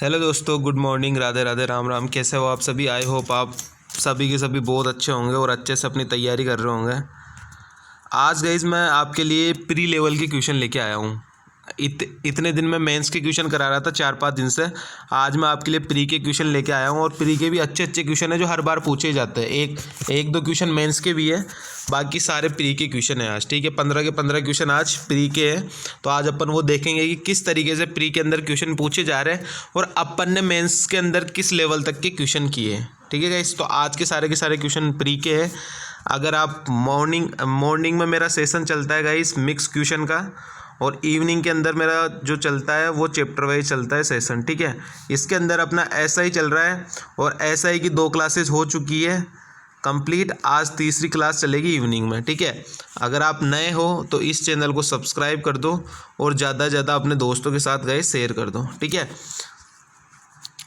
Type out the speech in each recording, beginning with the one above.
Hello दोस्तों, good morning, Radhe Radhe, Ram Ram. कैसे हो आप सभी? आई होप आप सभी के सभी बहुत अच्छे होंगे और अच्छे से अपनी तैयारी कर रहे होंगे। आज गाइस मैं आपके लिए प्री लेवल के क्वेश्चन लेके आया हूँ। इतने दिन में मेंस के क्वेश्चन करा रहा था 4-5 दिन से। आज मैं आपके लिए प्री के क्वेश्चन लेके आया हूँ और प्री के भी अच्छे अच्छे क्वेश्चन है जो हर बार पूछे जाते हैं। एक दो क्वेश्चन मेंस के भी है, बाकी सारे प्री के क्वेश्चन है आज। ठीक है, 15 के 15 क्वेश्चन आज प्री के हैं। तो आज अपन वो देखेंगे कि किस तरीके से प्री के अंदर क्वेश्चन पूछे जा रहे हैं और अपन ने मेंस के अंदर किस लेवल तक के क्वेश्चन किए हैं। ठीक है गाइस, तो आज के सारे क्वेश्चन प्री के हैं। अगर आप मॉर्निंग में मेरा सेशन चलता है गाइस मिक्स क्वेश्चन का, और इवनिंग के अंदर मेरा जो चलता है वो चैप्टर वाइज चलता है सेशन। ठीक है, इसके अंदर अपना एसआई चल रहा है और एसआई की 2 क्लासेस हो चुकी है कंप्लीट। आज तीसरी क्लास चलेगी इवनिंग में। ठीक है, अगर आप नए हो तो इस चैनल को सब्सक्राइब कर दो और ज़्यादा से ज़्यादा अपने दोस्तों के साथ गाइस शेयर कर दो। ठीक है,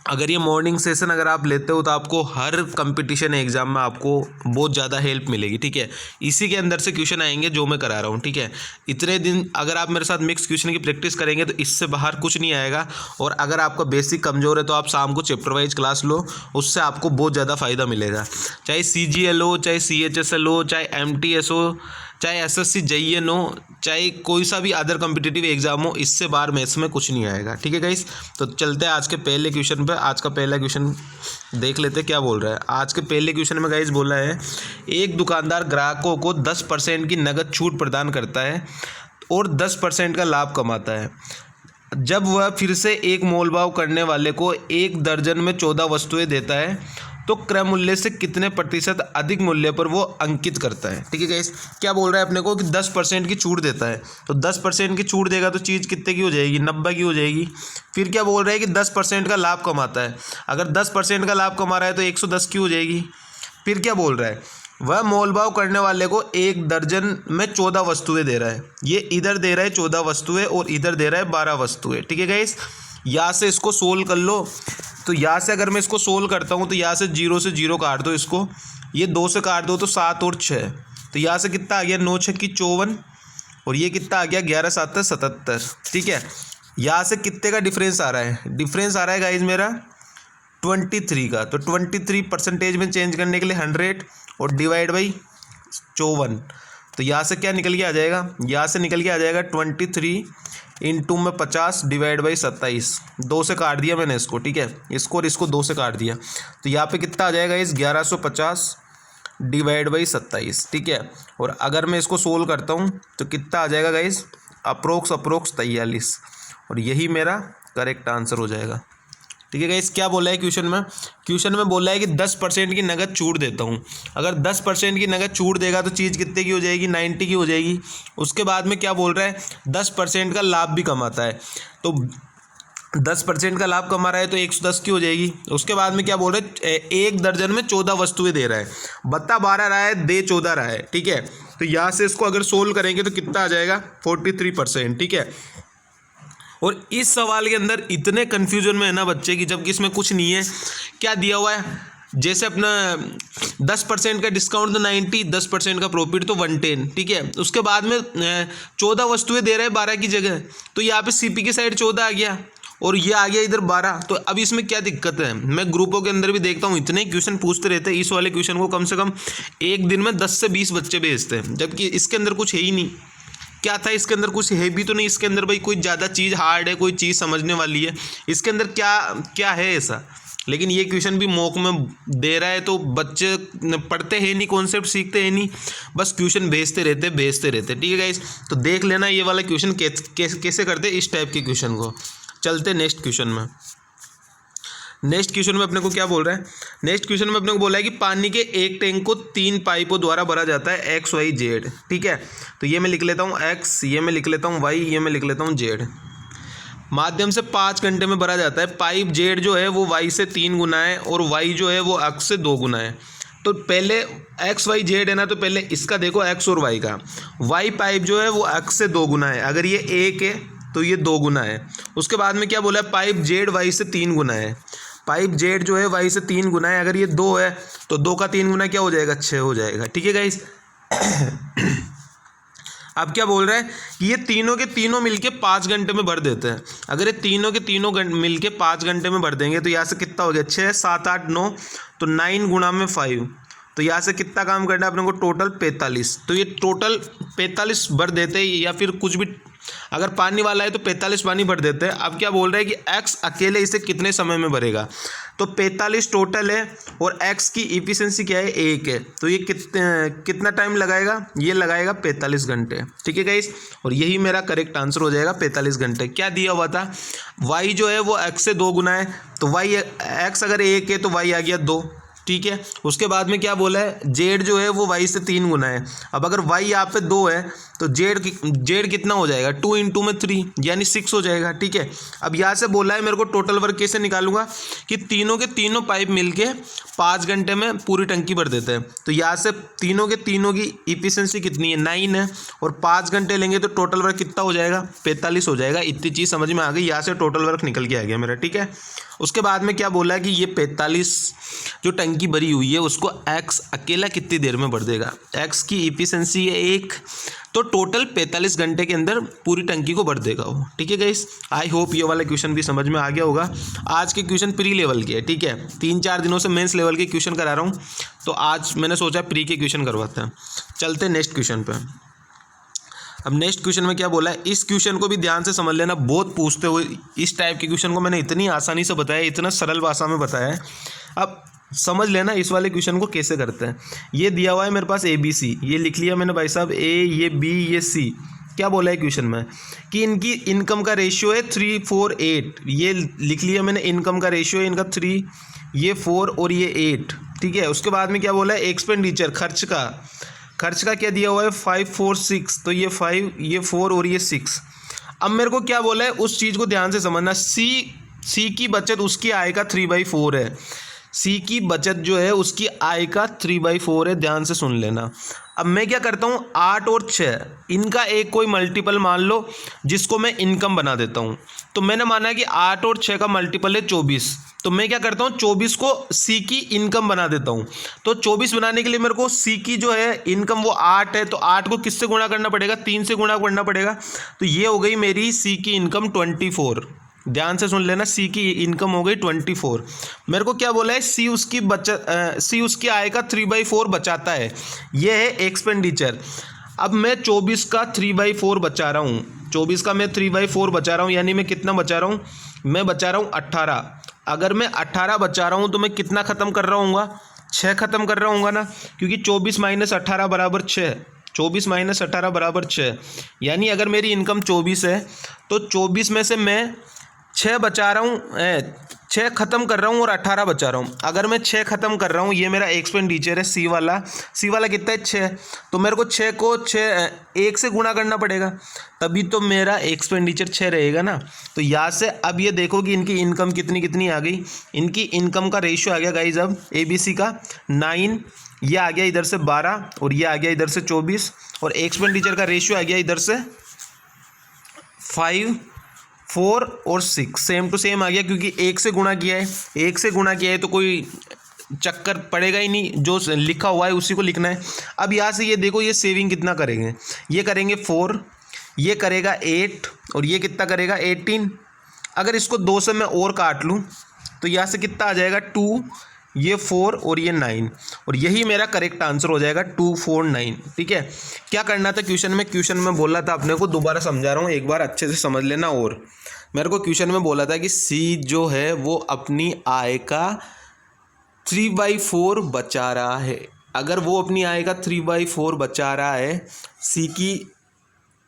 अगर ये मॉर्निंग सेशन अगर आप लेते हो तो आपको हर कंपटीशन एग्जाम में आपको बहुत ज़्यादा हेल्प मिलेगी। ठीक है, इसी के अंदर से क्वेश्चन आएंगे जो मैं करा रहा हूँ। ठीक है, इतने दिन अगर आप मेरे साथ मिक्स क्वेश्चन की प्रैक्टिस करेंगे तो इससे बाहर कुछ नहीं आएगा। और अगर आपका बेसिक कमज़ोर है तो आप शाम को चैप्टर वाइज क्लास लो, उससे आपको बहुत ज़्यादा फ़ायदा मिलेगा। चाहे CGL हो, चाहे CHSL हो, चाहे MTS हो, चाहे SSC JEN हो, चाहे कोई सा भी अदर कॉम्पिटिटिव एग्जाम हो, इससे बाहर मैथ्स में कुछ नहीं आएगा। ठीक है गाइस, तो चलते हैं आज के पहले क्वेश्चन पे। आज का पहला क्वेश्चन देख लेते हैं क्या बोल रहा है। आज के पहले क्वेश्चन में गाइस बोला है, एक दुकानदार ग्राहकों को 10% की नगद छूट प्रदान करता है और 10% का लाभ कमाता है। जब वह फिर से एक मोलभाव करने वाले को 1 दर्जन में 14 वस्तुएं देता है तो क्रय मूल्य से कितने प्रतिशत अधिक मूल्य पर वो अंकित करता है। ठीक है गाइस, क्या बोल रहा है अपने को कि 10% की छूट देता है, तो 10% की छूट देगा तो चीज़ कितने की हो जाएगी? 90 की हो जाएगी। फिर क्या बोल रहा है कि 10% का लाभ कमाता है, अगर 10% का लाभ कमा रहा है तो 110 की हो जाएगी। फिर क्या बोल रहा है, वह मोलभाव करने वाले को 1 दर्जन में 14 वस्तुएं दे रहा है। ये इधर दे रहा है 14 वस्तुएं और इधर दे रहा है 12 वस्तुएं। ठीक है गाइस, यहाँ से इसको सोल्व कर लो। तो यहाँ से अगर मैं इसको सोल्व करता हूँ तो यहाँ से 0 से 0 काट दो, इसको ये 2 से काट दो तो 7 और 6, तो यहाँ से कितना आ गया? 9 6 की 54 और ये कितना आ गया? 11 7 77। ठीक है, यहाँ से कितने का डिफरेंस आ रहा है? डिफरेंस आ रहा है गाइज मेरा 23 का। तो 23% में चेंज करने के लिए 100 और डिवाइड बाई 54, तो यहाँ से क्या निकल के आ जाएगा? यहाँ से निकल के आ जाएगा 23 इंटू में 50 डिवाइड बाई 27। 2 से काट दिया मैंने इसको। ठीक है, इसको और इसको 2 से काट दिया, तो यहाँ पे कितना आ जाएगा? इस 1150 डिवाइड बाई 27। ठीक है, और अगर मैं इसको सोल्व करता हूँ तो कितना आ जाएगा गाइज? अप्रोक्स 43, और यही मेरा करेक्ट आंसर हो जाएगा। ठीक है गाइस, क्या बोला है क्वेश्चन में बोला है कि 10% की नगद छूट देता हूँ। अगर 10% की नगद छूट देगा तो चीज़ कितने की हो जाएगी? 90 की हो जाएगी। उसके बाद में क्या बोल रहा है? 10% का लाभ भी कमाता है, तो 10% का लाभ कमा रहा है तो 110 की हो जाएगी। उसके बाद में क्या बोल रहे हैं? 1 दर्जन में 14 वस्तुएं दे रहा है, बता 12 रहा है, दे 14 रहा है। ठीक है, तो यहाँ से इसको अगर सोल्व करेंगे तो कितना आ जाएगा? 43%। ठीक है, और इस सवाल के अंदर इतने कन्फ्यूजन में है ना बच्चे की, जबकि इसमें कुछ नहीं है। क्या दिया हुआ है? जैसे अपना 10% का डिस्काउंट तो 90, 10% का प्रॉफिट तो 110। ठीक है, उसके बाद में 14 वस्तुएं दे रहे हैं 12 की जगह, तो यहाँ पे CP की साइड 14 आ गया और ये आ गया इधर 12। तो अब इसमें क्या दिक्कत है? मैं ग्रुपों के अंदर भी देखता हूँ इतने क्वेश्चन पूछते रहते हैं, इस वाले क्वेश्चन को कम से कम एक दिन में 10 से 20 बच्चे भेजते हैं, जबकि इसके अंदर कुछ है ही नहीं। क्या था इसके अंदर? कुछ है भी तो नहीं इसके अंदर भाई, कोई ज़्यादा चीज़ हार्ड है, कोई चीज़ समझने वाली है इसके अंदर? क्या है ऐसा? लेकिन ये क्वेश्चन भी मॉक में दे रहा है तो बच्चे पढ़ते हैं नहीं, कॉन्सेप्ट सीखते हैं नहीं, बस क्वेश्चन भेजते रहते। ठीक है गाइस, तो देख लेना ये वाला क्वेश्चन कैसे करते इस टाइप के क्वेश्चन को। चलते नेक्स्ट क्वेश्चन में। नेक्स्ट क्वेश्चन में अपने को क्या बोल रहा है? नेक्स्ट क्वेश्चन में अपने को बोला है कि पानी के एक टैंक को 3 पाइपों द्वारा भरा जाता है X Y Z। ठीक है, तो ये मैं लिख लेता हूँ X, ये मैं लिख लेता हूँ Y, ये मैं लिख लेता हूँ Z। माध्यम से 5 घंटे में भरा जाता है। पाइप Z जो है वो Y से 3 गुना है और Y जो है वो X से 2 गुना है। तो पहले X Y Z है ना, तो पहले इसका देखो X और Y का। Y पाइप जो है वो X से 2 गुना है, अगर ये 1 है तो ये 2 गुना है। उसके बाद में क्या बोला है? पाइप Z Y से 3 गुना है। पाइप Z जो है Y से 3 गुना है, अगर ये 2 है तो 2 का 3 गुना क्या हो जाएगा? 6 हो जाएगा। ठीक है गाइस, अब क्या बोल रहा है कि ये तीनों के तीनों मिलके 5 घंटे में भर देते हैं। अगर ये तीनों के तीनों मिलके 5 घंटे में भर देंगे तो यहाँ से कितना हो गया 6 7 8 9, तो 9 गुणा में 5, तो यहाँ से कितना काम करना है अपने को टोटल 45। तो ये टोटल 45 भर देते हैं, या फिर कुछ भी अगर पानी वाला है तो 45 पानी भर देते हैं। अब क्या बोल रहे हैं कि x अकेले इसे कितने समय में भरेगा, तो 45 टोटल है और x की इफिशिएंसी क्या है 1 है, तो ये कितना टाइम लगाएगा, ये लगाएगा 45 घंटे। ठीक है गाइस, और यही मेरा करेक्ट आंसर हो जाएगा 45 घंटे। क्या दिया हुआ था, y जो है वो x से 2 गुना है, तो y x अगर 1 है तो y आ गया 2। ठीक है, उसके बाद में क्या बोला है, जेड जो है वो वाई से 3 गुना है। अब अगर वाई यहाँ पे 2 है तो जेड कितना हो जाएगा 2 इंटू में 3 यानी 6 हो जाएगा। ठीक है, अब यहाँ से बोला है मेरे को टोटल वर्क कैसे निकालूंगा कि तीनों के तीनों पाइप मिलके 5 घंटे में पूरी टंकी भर देते हैं। तो यहाँ से तीनों के तीनों की इफिशिएंसी कितनी है 9 है, और 5 घंटे लेंगे तो टोटल वर्क कितना हो जाएगा 45 हो जाएगा। इतनी चीज़ समझ में आ गई, यहाँ से टोटल वर्क निकल के आ गया मेरा। ठीक है, उसके बाद में क्या बोला है कि ये 45 जो टंकी भरी हुई है उसको x अकेला कितनी देर में भर देगा। x की इफिशिएंसी है 1, तो टोटल 45 घंटे के अंदर पूरी टंकी को भर देगा वो। ठीक है गाइस, आई होप ये वाला क्वेश्चन भी समझ में आ गया होगा। आज के क्वेश्चन प्री लेवल के है। ठीक है, 3-4 दिनों से मेंस लेवल के क्वेश्चन करा रहा हूँ, तो आज मैंने सोचा प्री के क्वेश्चन करवाते हैं। चलते नेक्स्ट क्वेश्चन पे। अब नेक्स्ट क्वेश्चन में क्या बोला है, इस क्वेश्चन को भी ध्यान से समझ लेना, बहुत पूछते हुए इस टाइप के क्वेश्चन को मैंने इतनी आसानी से बताया, इतना सरल भाषा में बताया है। अब समझ लेना इस वाले क्वेश्चन को कैसे करते हैं। ये दिया हुआ है मेरे पास ABC, ये लिख लिया मैंने भाई साहब, A, ये B, ये C। क्या बोला है क्वेश्चन में कि इनकी इनकम का रेशियो है 3, 4, 8, ये लिख लिया मैंने। इनकम का रेशियो है इनका 3, ये 4 और ये 8। ठीक है, उसके बाद में क्या बोला है एक्सपेंडिचर, खर्च का क्या दिया हुआ है 5, 4, 6, तो ये 5, ये 4 और ये 6। अब मेरे को क्या बोला है उस चीज़ को ध्यान से समझना। सी की बचत उसकी आय का 3/4 है। सी की बचत जो है उसकी आय का 3/4 है, ध्यान से सुन लेना। अब मैं क्या करता हूँ 8 और 6 इनका एक कोई मल्टीपल मान लो जिसको मैं इनकम बना देता हूँ। तो मैंने माना कि 8 और 6 का मल्टीपल है 24, तो मैं क्या करता हूँ 24 को सी की इनकम बना देता हूँ। तो 24 बनाने के लिए मेरे को सी की जो है इनकम वो 8 है, तो 8 को किससे गुणा करना पड़ेगा 3 से गुणा करना पड़ेगा। तो ये हो गई मेरी सी की इनकम 24। ध्यान से सुन लेना, सी की इनकम हो गई 24। मेरे को क्या बोला है सी उसकी आय का 3/4 बचाता है, ये है एक्सपेंडिचर। अब मैं 24 का 3/4 बचा रहा हूँ, 24 का मैं 3/4 बचा रहा हूँ, यानी मैं कितना बचा रहा हूँ, मैं बचा रहा हूँ 18। अगर मैं 18 बचा रहा हूँ तो मैं कितना ख़त्म कर रहा हूँगा 6 ख़त्म कर रहा हूँगा ना, क्योंकि 24 - 18 बराबर 6, 24 - 18 बराबर 6। यानी अगर मेरी इनकम 24 है तो 24 में से मैं 6 बचा रहा हूँ, 6 ख़त्म कर रहा हूँ और 18 बचा रहा हूँ। अगर मैं 6 ख़त्म कर रहा हूँ, ये मेरा एक्सपेंडिचर है सी वाला कितना है 6, तो मेरे को 6 को 1 से गुणा करना पड़ेगा, तभी तो मेरा एक्सपेंडिचर 6 रहेगा ना। तो यहाँ से अब ये देखो कि इनकी इनकम कितनी आ गई। इनकी इनकम का रेशियो आ गया गाइज अब ABC का 9, ये आ गया इधर से 12 और ये आ गया इधर से 24, और एक्सपेंडिचर का रेशियो आ गया इधर से 5, 4 और 6, सेम टू सेम आ गया, क्योंकि 1 से गुणा किया है। 1 से गुणा किया है तो कोई चक्कर पड़ेगा ही नहीं, जो लिखा हुआ है उसी को लिखना है। अब यहाँ से ये देखो, ये सेविंग कितना करेंगे, ये करेंगे 4, ये करेगा 8 और ये कितना करेगा 18। अगर इसको 2 से मैं और काट लूँ तो यहाँ से कितना आ जाएगा 2, ये 4 और ये 9, और यही मेरा करेक्ट आंसर हो जाएगा 2, 4, 9। ठीक है, क्या करना था क्वेश्चन में बोला था अपने को, दोबारा समझा रहा हूँ, एक बार अच्छे से समझ लेना। और मेरे को क्वेश्चन में बोला था कि सी जो है वो अपनी आय का 3/4 बचा रहा है। अगर वो अपनी आय का 3/4 बचा रहा है,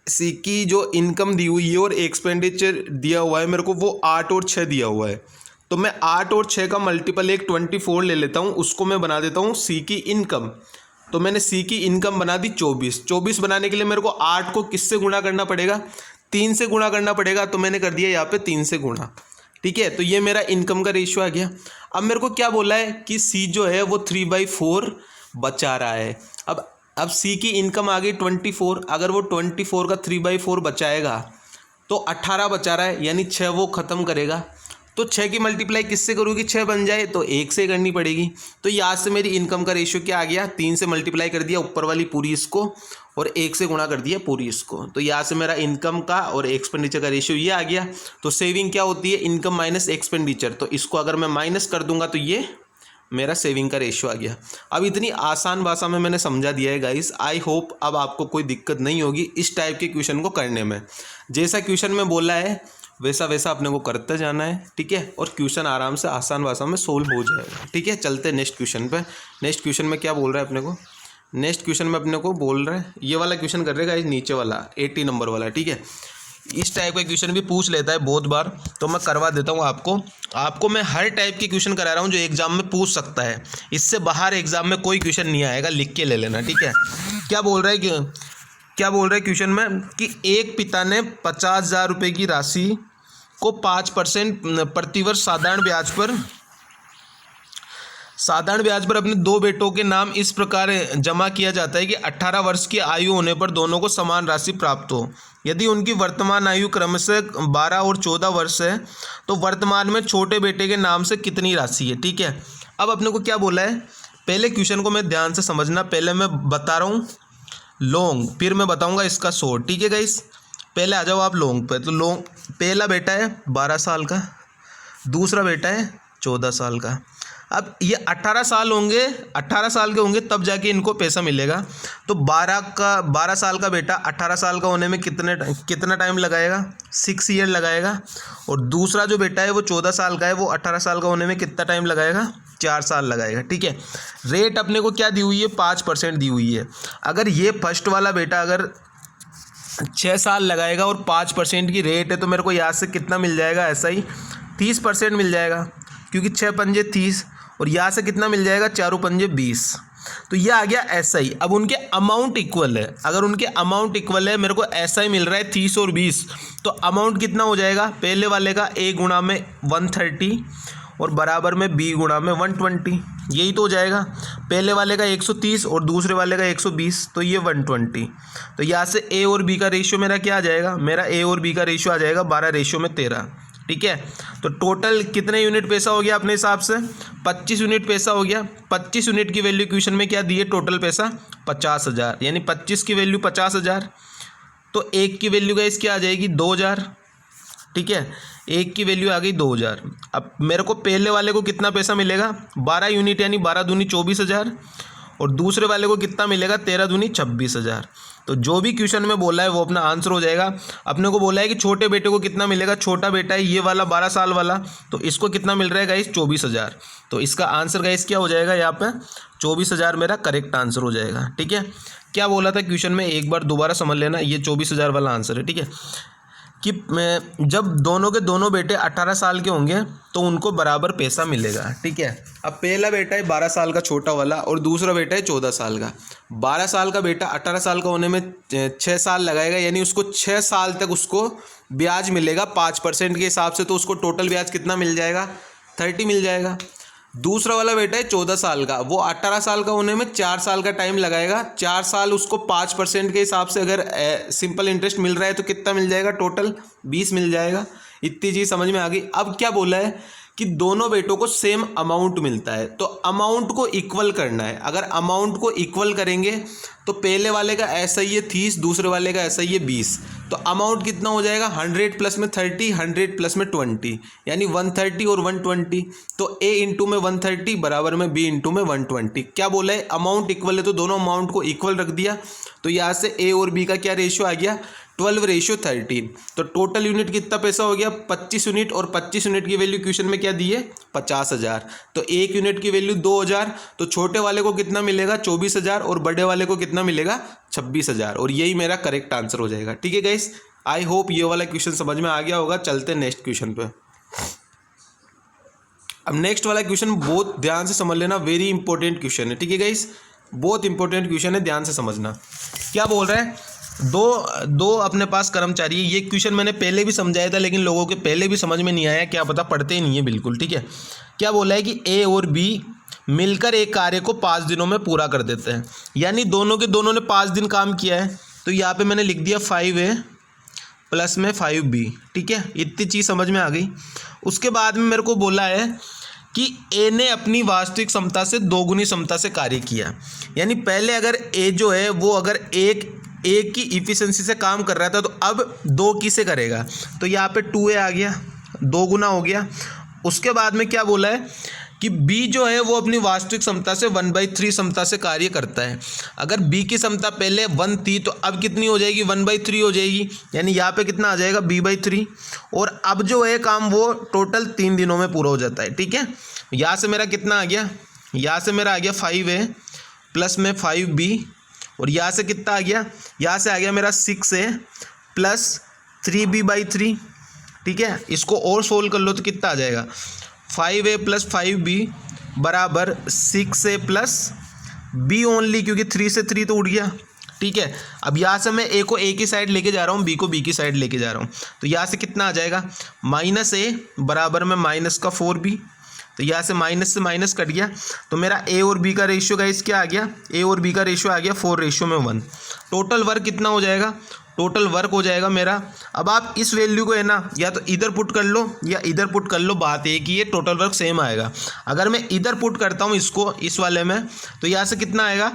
सी की जो इनकम दी हुई है और एक्सपेंडिचर दिया हुआ है मेरे को वो 8 और 6 दिया हुआ है, तो मैं 8 और 6 का मल्टीपल एक 24 ले लेता हूँ, उसको मैं बना देता हूँ सी की इनकम। तो मैंने सी की इनकम बना दी 24 बनाने के लिए मेरे को 8 को किससे गुणा करना पड़ेगा 3 से गुणा करना पड़ेगा, तो मैंने कर दिया यहाँ पे 3 से गुणा। ठीक है, तो ये मेरा इनकम का रेशियो आ गया। अब मेरे को क्या बोला है कि सी जो है वो 3/4 बचा रहा है। अब सी की इनकम आ गई 24, अगर वो 24 का 3/4 बचाएगा तो 18 बचा रहा है, यानी 6 वो ख़त्म करेगा। तो 6 की मल्टीप्लाई किससे करूँगी, 6 बन जाए तो 1 से करनी पड़ेगी। तो यहाँ से मेरी इनकम का रेशियो क्या आ गया, 3 से मल्टीप्लाई कर दिया ऊपर वाली पूरी इसको और 1 से गुणा कर दिया पूरी इसको। तो यहाँ से मेरा इनकम का और एक्सपेंडिचर का रेशियो ये आ गया। तो सेविंग क्या होती है, इनकम माइनस एक्सपेंडिचर। तो इसको अगर मैं माइनस कर दूंगा तो ये मेरा सेविंग का रेशियो आ गया। अब इतनी आसान भाषा में मैंने समझा दिया है गाइस। आई होप अब आपको कोई दिक्कत नहीं होगी इस टाइप के क्वेश्चन को करने में। जैसा क्वेश्चन में बोला है वैसा वैसा अपने को करते जाना है, ठीक है, और क्वेश्चन आराम से आसान भाषा में सोल्व हो जाएगा, ठीक है। चलते हैं नेक्स्ट क्वेश्चन पे। नेक्स्ट क्वेश्चन में क्या बोल रहा है अपने को, नेक्स्ट क्वेश्चन में अपने को बोल रहा है ये वाला क्वेश्चन कर रहेगा, नीचे वाला 80 नंबर वाला, ठीक है। इस टाइप का क्वेश्चन भी पूछ लेता है बहुत बार, तो मैं करवा देता हूँ आपको मैं हर टाइप के क्वेश्चन करा रहा हूँ जो एग्जाम में पूछ सकता है। इससे बाहर एग्जाम में कोई क्वेश्चन नहीं आएगा, लिख के ले लेना, ठीक है। क्या बोल रहा है क्वेश्चन में कि एक पिता ने 50,000 रुपये की राशि को 5% प्रतिवर्ष साधारण ब्याज पर अपने 2 बेटों के नाम इस प्रकार जमा किया जाता है कि 18 वर्ष की आयु होने पर दोनों को समान राशि प्राप्त हो। यदि उनकी वर्तमान आयु क्रमशः 12 और 14 वर्ष है तो वर्तमान में छोटे बेटे के नाम से कितनी राशि है, ठीक है। अब अपने को क्या बोला है, पहले क्वेश्चन को मैं ध्यान से समझना। पहले मैं बता रहा हूँ लॉन्ग, फिर मैं बताऊँगा इसका शॉर्ट, ठीक है गाइस। पहले आ जाओ आप लॉन्ग पे। तो लॉन्ग, पहला बेटा है 12 साल का, दूसरा बेटा है 14 साल का। अब ये 18 साल होंगे, 18 साल के होंगे तब जाके इनको पैसा मिलेगा। तो 12 साल का बेटा 18 साल का होने में कितना टाइम लगाएगा, 6 ईयर लगाएगा। और दूसरा जो बेटा है वो 14 साल का है, वो 18 साल का होने में कितना टाइम लगाएगा, 4 साल लगाएगा, ठीक है। रेट अपने को क्या दी हुई है, 5% दी हुई है। अगर ये फर्स्ट वाला बेटा अगर 6 साल लगाएगा और 5% की रेट है तो मेरे को यहाँ से कितना मिल जाएगा, ऐसा ही 30% मिल जाएगा, क्योंकि 6 पंजे 30 और यहाँ से कितना मिल जाएगा, 4 पंजे 20। तो ये आ गया ऐसा ही। अब उनके अमाउंट इक्वल है, अगर उनके अमाउंट इक्वल है, मेरे को ऐसा ही मिल रहा है 30 और 20, तो अमाउंट कितना हो जाएगा, पहले वाले का A गुणा में 130 और बराबर में B गुणा में 120, यही तो हो जाएगा। पहले वाले का 130 और दूसरे वाले का 120, तो ये 120। तो यहाँ से A और B का रेशियो मेरा क्या आ जाएगा, मेरा A और B का रेशियो आ जाएगा 12:13, ठीक है। तो टोटल कितने यूनिट पैसा हो गया अपने हिसाब से, 25 यूनिट पैसा हो गया। 25 यूनिट की वैल्यू क्वेश्चन में क्या दी है, टोटल पैसा 50,000, यानी 25 की वैल्यू 50,000। तो एक की वैल्यू गाइस क्या आ जाएगी, 2,000, ठीक है। एक की वैल्यू आ गई 2,000। अब मेरे को पहले वाले को कितना पैसा मिलेगा, 12 यूनिट, यानी 12 दूनी 24,000। और दूसरे वाले को कितना मिलेगा, 13 दूनी 26,000। तो जो भी क्वेश्चन में बोला है वो अपना आंसर हो जाएगा। अपने को बोला है कि छोटे बेटे को कितना मिलेगा, छोटा बेटा है ये वाला 12 साल वाला, तो इसको कितना मिल रहा है गाइस, 24,000। तो इसका आंसर गाइस क्या हो जाएगा, यहाँ पे 24,000 मेरा करेक्ट आंसर हो जाएगा, ठीक है। क्या बोला था क्वेश्चन में, एक बार दोबारा समझ लेना, ये 24,000 वाला आंसर है, ठीक है। कि जब दोनों के दोनों बेटे 18 साल के होंगे तो उनको बराबर पैसा मिलेगा, ठीक है। अब पहला बेटा है 12 साल का छोटा वाला और दूसरा बेटा है 14 साल का। 12 साल का बेटा 18 साल का होने में 6 साल लगाएगा, यानी उसको 6 साल तक उसको ब्याज मिलेगा 5% के हिसाब से। तो उसको टोटल ब्याज कितना मिल जाएगा, 30 मिल जाएगा। दूसरा वाला बेटा है 14 साल का, वो 18 साल का होने में 4 साल का टाइम लगाएगा। 4 साल उसको 5% के हिसाब से अगर सिंपल इंटरेस्ट मिल रहा है तो कितना मिल जाएगा, टोटल 20 मिल जाएगा। इतनी चीज़ समझ में आ गई। अब क्या बोला है कि दोनों बेटों को सेम अमाउंट मिलता है, तो अमाउंट को इक्वल करना है। अगर अमाउंट को इक्वल करेंगे तो पहले वाले का ऐसा ही है 30, दूसरे वाले का ऐसा ही है 20। तो अमाउंट कितना हो जाएगा, 100 प्लस में 30, 100 प्लस में 20, यानी 130 और 120। तो A इंटू में 130 बराबर में B इंटू में 120। क्या बोला है, अमाउंट इक्वल है तो दोनों अमाउंट को इक्वल रख दिया। तो यहाँ से A और B का क्या रेशियो आ गया, 12:13। तो टोटल यूनिट कितना पैसा हो गया, 25 यूनिट। और 25 यूनिट की वैल्यू क्वेश्चन में क्या दी है, 50,000। तो एक यूनिट की वैल्यू 2,000। तो छोटे वाले को कितना मिलेगा, 24,000, और बड़े वाले को कितना मिलेगा, 26,000। और यही मेरा करेक्ट आंसर हो जाएगा, ठीक है गाइस। आई होप ये वाला क्वेश्चन समझ में आ गया होगा। चलते हैं नेक्स्ट क्वेश्चन पे। अब नेक्स्ट वाला क्वेश्चन बहुत ध्यान से समझ लेना, वेरी इंपॉर्टेंट क्वेश्चन है, ठीक है गाइस। बहुत इंपॉर्टेंट क्वेश्चन है, ध्यान से समझना। क्या बोल रहा है, दो अपने पास कर्मचारी है। ये क्वेश्चन मैंने पहले भी समझाया था, लेकिन लोगों के पहले भी समझ में नहीं आया, क्या पता पढ़ते ही नहीं है बिल्कुल, ठीक है। क्या बोला है कि A और B मिलकर एक कार्य को 5 दिनों में पूरा कर देते हैं, यानी दोनों ने 5 दिन काम किया है। तो यहाँ पे मैंने लिख दिया 5A प्लस में 5b। ठीक है, इतनी चीज़ समझ में आ गई। उसके बाद में मेरे को बोला है कि ए ने अपनी वास्तविक क्षमता से दोगुनी क्षमता से कार्य किया। यानी पहले अगर ए जो है वो अगर एक की इफिशिएंसी से काम कर रहा था तो अब 2 की से करेगा, तो यहाँ पे 2a आ गया, 2 गुना हो गया। उसके बाद में क्या बोला है कि b जो है वो अपनी वास्तविक क्षमता से 1/3 क्षमता से कार्य करता है। अगर b की क्षमता पहले 1 थी तो अब कितनी हो जाएगी, 1/3 हो जाएगी। यानी यहाँ पे कितना आ जाएगा, b/3। और अब जो है काम वो टोटल 3 दिनों में पूरा हो जाता है। ठीक है, यहाँ से मेरा कितना आ गया, यहाँ से मेरा आ गया 5a प्लस में 5b, और यहाँ से कितना आ गया, यहाँ से आ गया मेरा 6a प्लस 3b/3। ठीक है, इसको और सोल्व कर लो तो कितना आ जाएगा, 5a प्लस 5b बराबर 6a प्लस b ओनली, क्योंकि 3 से 3 तो उड़ गया। ठीक है, अब यहाँ से मैं a को a की साइड लेके जा रहा हूँ, b को b की साइड लेके जा रहा हूँ, तो यहाँ से कितना आ जाएगा, -a बराबर में माइनस का 4b। तो यहाँ से माइनस कट गया, तो मेरा a और b का रेशियो गाइस क्या आ गया, a और b का रेशियो आ गया 4:1। टोटल वर्क कितना हो जाएगा, टोटल वर्क हो जाएगा मेरा। अब आप इस वैल्यू को है ना या तो इधर पुट कर लो या इधर पुट कर लो, बात एक ही है, टोटल वर्क सेम आएगा। अगर मैं इधर पुट करता हूँ इसको इस वाले में, तो यहाँ से कितना आएगा,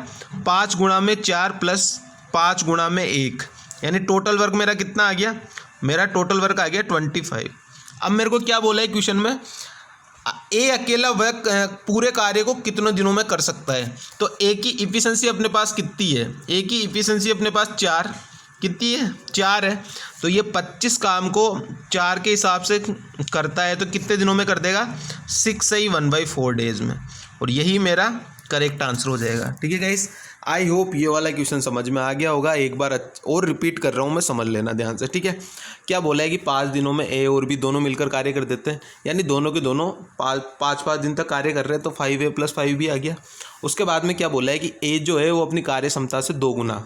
5 गुणा में 4 प्लस 5 गुणा में 1, यानी टोटल वर्क मेरा कितना आ गया, मेरा टोटल वर्क आ गया 25। अब मेरे को क्या बोला है क्वेश्चन में, ए अकेला वर्क पूरे कार्य को कितने दिनों में कर सकता है। तो ए की इफिशिएंसी अपने पास कितनी है, ए की इफिशिएंसी अपने पास 4, कितनी है, 4 है। तो ये 25 काम को 4 के हिसाब से करता है, तो कितने दिनों में कर देगा, 6 से ही 1/4 डेज में, और यही मेरा करेक्ट आंसर हो जाएगा। ठीक है गाइस, आई होप ये वाला क्वेश्चन समझ में आ गया होगा। एक बार और रिपीट कर रहा हूँ मैं, समझ लेना ध्यान से। ठीक है, क्या बोला है कि 5 दिनों में ए और बी दोनों मिलकर कार्य कर देते हैं, यानी दोनों के दोनों 5 दिन तक कार्य कर रहे हैं, तो 5a प्लस 5b आ गया। उसके बाद में क्या बोला है कि ए जो है वो अपनी कार्य क्षमता से 2 गुना,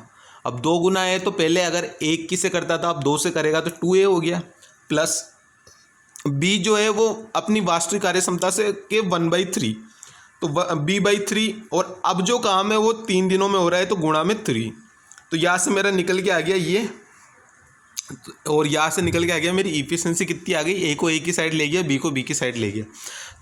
अब 2 गुना है तो पहले अगर 1 की से करता था, अब 2 से करेगा तो 2a हो गया, प्लस b जो है वो अपनी वास्तविक कार्य क्षमता से के 1/3, तो b/3, और अब जो काम है वो 3 दिनों में हो रहा है, तो गुणा में 3। तो यहाँ से मेरा निकल के आ गया ये, और यहाँ से निकल के आ गया मेरी इफिशिएंसी कितनी आ गई, ए को ए की साइड ले गया, बी को बी की साइड ले गया,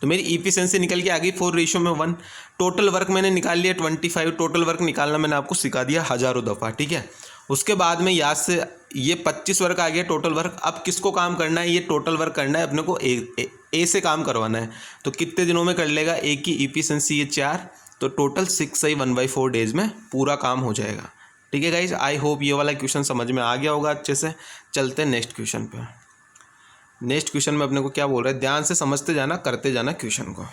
तो मेरी इफिशिएंसी निकल के आ गई 4:1। टोटल वर्क मैंने निकाल लिया 25। टोटल वर्क निकालना मैंने आपको सिखा दिया हज़ारों दफ़ा। ठीक है, उसके बाद में यहाँ से ये 25 वर्क आ गया टोटल वर्क। अब किसको काम करना है, ये टोटल वर्क करना है अपने को ए से काम करवाना है, तो कितने दिनों में कर लेगा, ए की इफिशिएंसी ये 4, तो टोटल 6 से ही 1/4 डेज में पूरा काम हो जाएगा। ठीक है गाइज, आई होप ये वाला क्वेश्चन समझ में आ गया होगा अच्छे से। चलते हैं नेक्स्ट क्वेश्चन पे। नेक्स्ट क्वेश्चन में अपने को क्या बोल रहा है, ध्यान से समझते जाना, करते जाना क्वेश्चन को।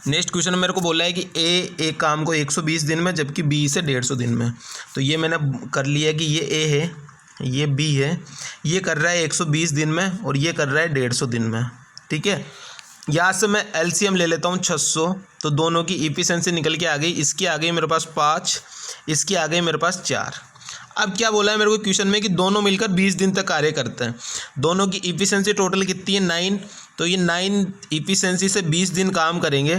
नेक्स्ट क्वेश्चन मेरे को बोला है कि ए एक काम को 120 दिन में, जबकि बी से 150 दिन में। तो ये मैंने कर लिया है कि ये ए है, ये बी है, ये कर रहा है 120 दिन में और ये कर रहा है 150 दिन में। ठीक है, यहाँ से मैं एलसीएम ले लेता हूँ 600, तो दोनों की इफिशिएंसी निकल के आ गई। इसकी आ गई मेरे पास 5, इसकी आ गई मेरे पास 4। अब क्या बोला है मेरे को क्वेश्चन में कि दोनों मिलकर 20 दिन तक कार्य करते हैं। दोनों की इफिशिएंसी टोटल कितनी है, 9। तो ये 9 इफिशिएंसी से 20 दिन काम करेंगे,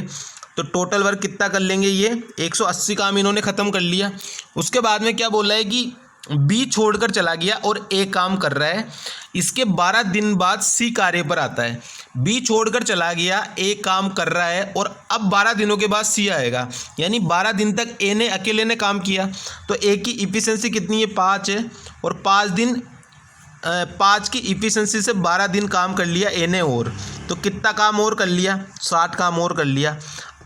तो टोटल वर्क कितना कर लेंगे, ये 180 काम इन्होंने ख़त्म कर लिया। उसके बाद में क्या बोला है कि बी छोड़कर चला गया और ए काम कर रहा है, इसके 12 दिन बाद सी कार्य पर आता है। बी छोड़कर चला गया, ए काम कर रहा है, और अब 12 दिनों के बाद सी आएगा, यानी 12 दिन तक ए ने अकेले ने काम किया। तो ए की इफिशिएंसी कितनी है, 5 है, और 5 की इफिशिएंसी से 12 दिन काम कर लिया ए ने, और तो कितना काम और कर लिया, 60 काम और कर लिया।